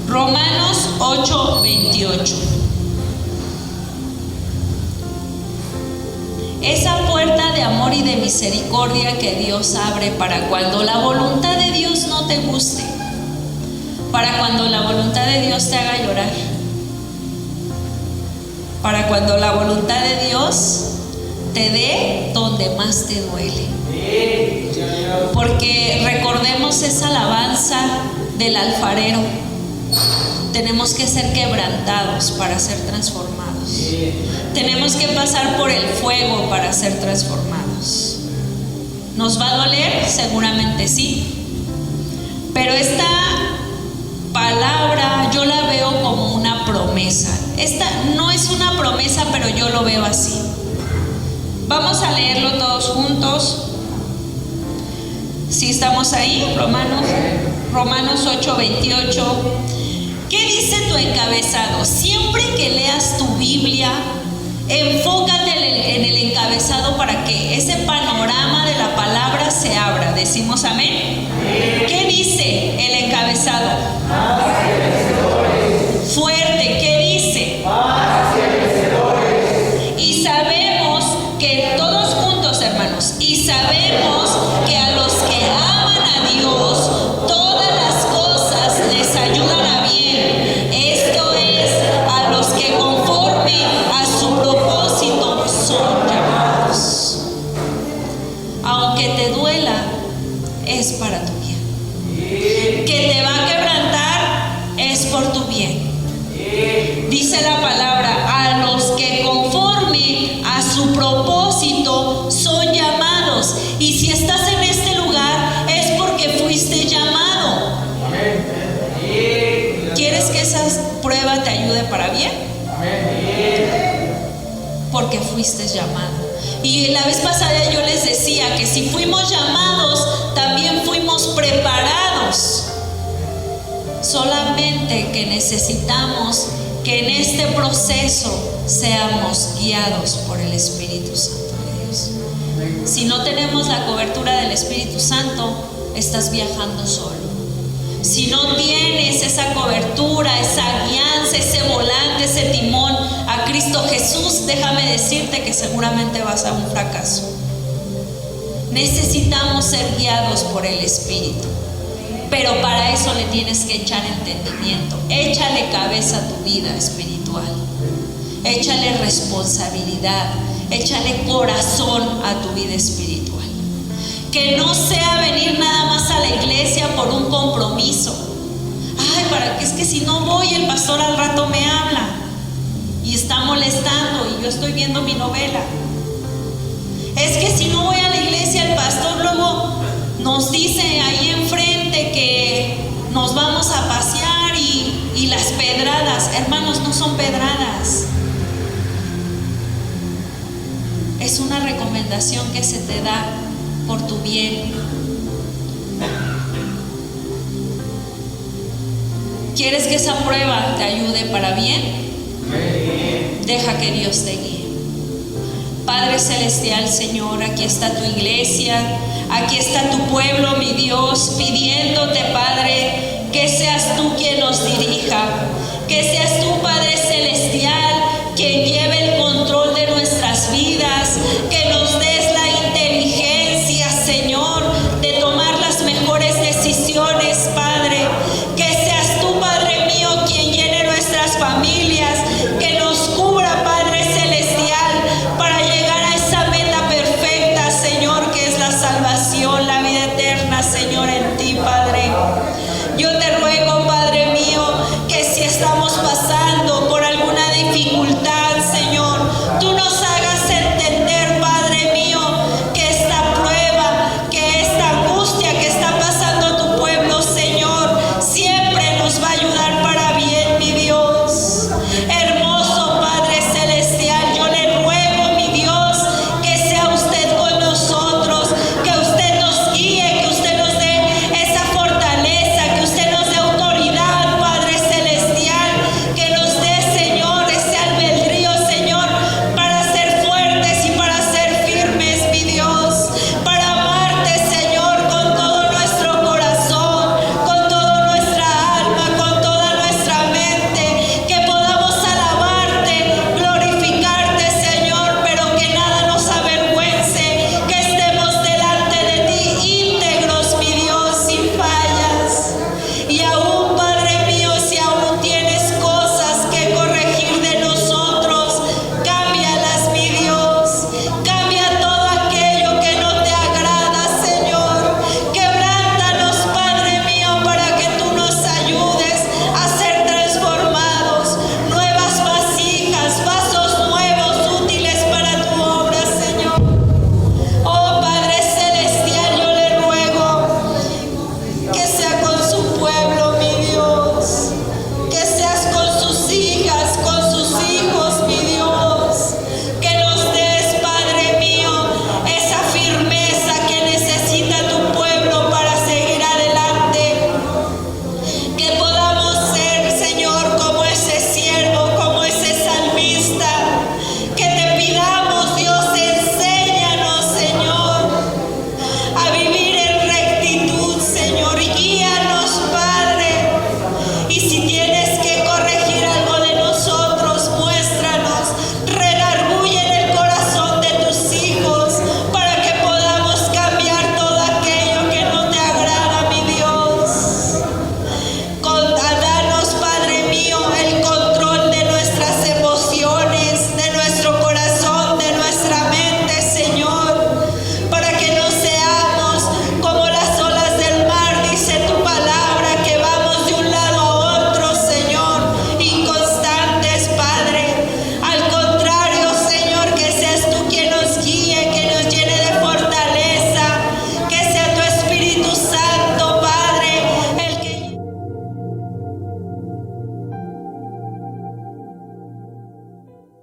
Romanos 8:28. Esa puerta de amor y de misericordia que Dios abre para cuando la voluntad de Dios no te guste, para cuando la voluntad de Dios te haga llorar, para cuando la voluntad de Dios te dé donde más te duele. Porque recordemos esa alabanza del alfarero. Tenemos que ser quebrantados para ser transformados. Tenemos que pasar por el fuego para ser transformados. ¿Nos va a doler? Seguramente sí. Pero esta palabra yo la veo como una promesa. Esta no es una promesa, pero yo lo veo así. Vamos a leerlo todos juntos. ¿Sí estamos ahí? Romanos 8:28. ¿Qué dice tu encabezado? Siempre que leas tu Biblia, enfócate en el encabezado para que ese panorama de la palabra se abra. ¿Decimos amén? ¿Qué dice el encabezado? Fuerte, ¿qué dice? Y sabemos que todos juntos, hermanos, y sabemos que a los que aman a Dios, todas las cosas les ayudan a bien. Esto es, a los que conforme a su propósito son llamados. Aunque te duela, es para tu bien. Que te va a quebrantar, es por tu bien. Dice la palabra, a los que conforme a su propósito son llamados. Y si estás en este lugar, es porque fuiste llamado. ¿Quieres que esa prueba te ayude para bien? Porque fuiste llamado. Y la vez pasada yo les decía que si fuimos llamados, también fuimos preparados. Solamente que necesitamos que en este proceso seamos guiados por el Espíritu Santo de Dios. Si no tenemos la cobertura del Espíritu Santo, estás viajando solo. Si no tienes esa cobertura, esa guianza, ese volante, ese timón a Cristo Jesús, déjame decirte que seguramente vas a un fracaso. Necesitamos ser guiados por el Espíritu. Pero para eso le tienes que echar entendimiento. Échale cabeza a tu vida espiritual. Échale responsabilidad. Échale corazón a tu vida espiritual. Que no sea venir nada más a la iglesia por un compromiso. Ay, es que si no voy, el pastor al rato me habla y está molestando y yo estoy viendo mi novela. Es que si no voy a la iglesia, el pastor luego nos dice ahí enfrente que nos vamos a pasear y las pedradas. Hermanos, no son pedradas. Es una recomendación que se te da por tu bien. ¿Quieres que esa prueba te ayude para bien? Deja que Dios te guíe. Padre Celestial, Señor, aquí está tu iglesia, aquí está tu pueblo, mi Dios, pidiéndote, Padre, que seas tú quien nos dirija, que seas tú, Padre Celestial, quien lleve el control de nuestras vidas, que nos des la inteligencia, Señor, de tomar las mejores decisiones, Padre, que seas tú, Padre mío, quien llene nuestras familias, que nos cubra, Padre Celestial, para llegar a esa meta perfecta, Señor, que es la salvación, la vida eterna, Señor, en ti, Padre. Yo te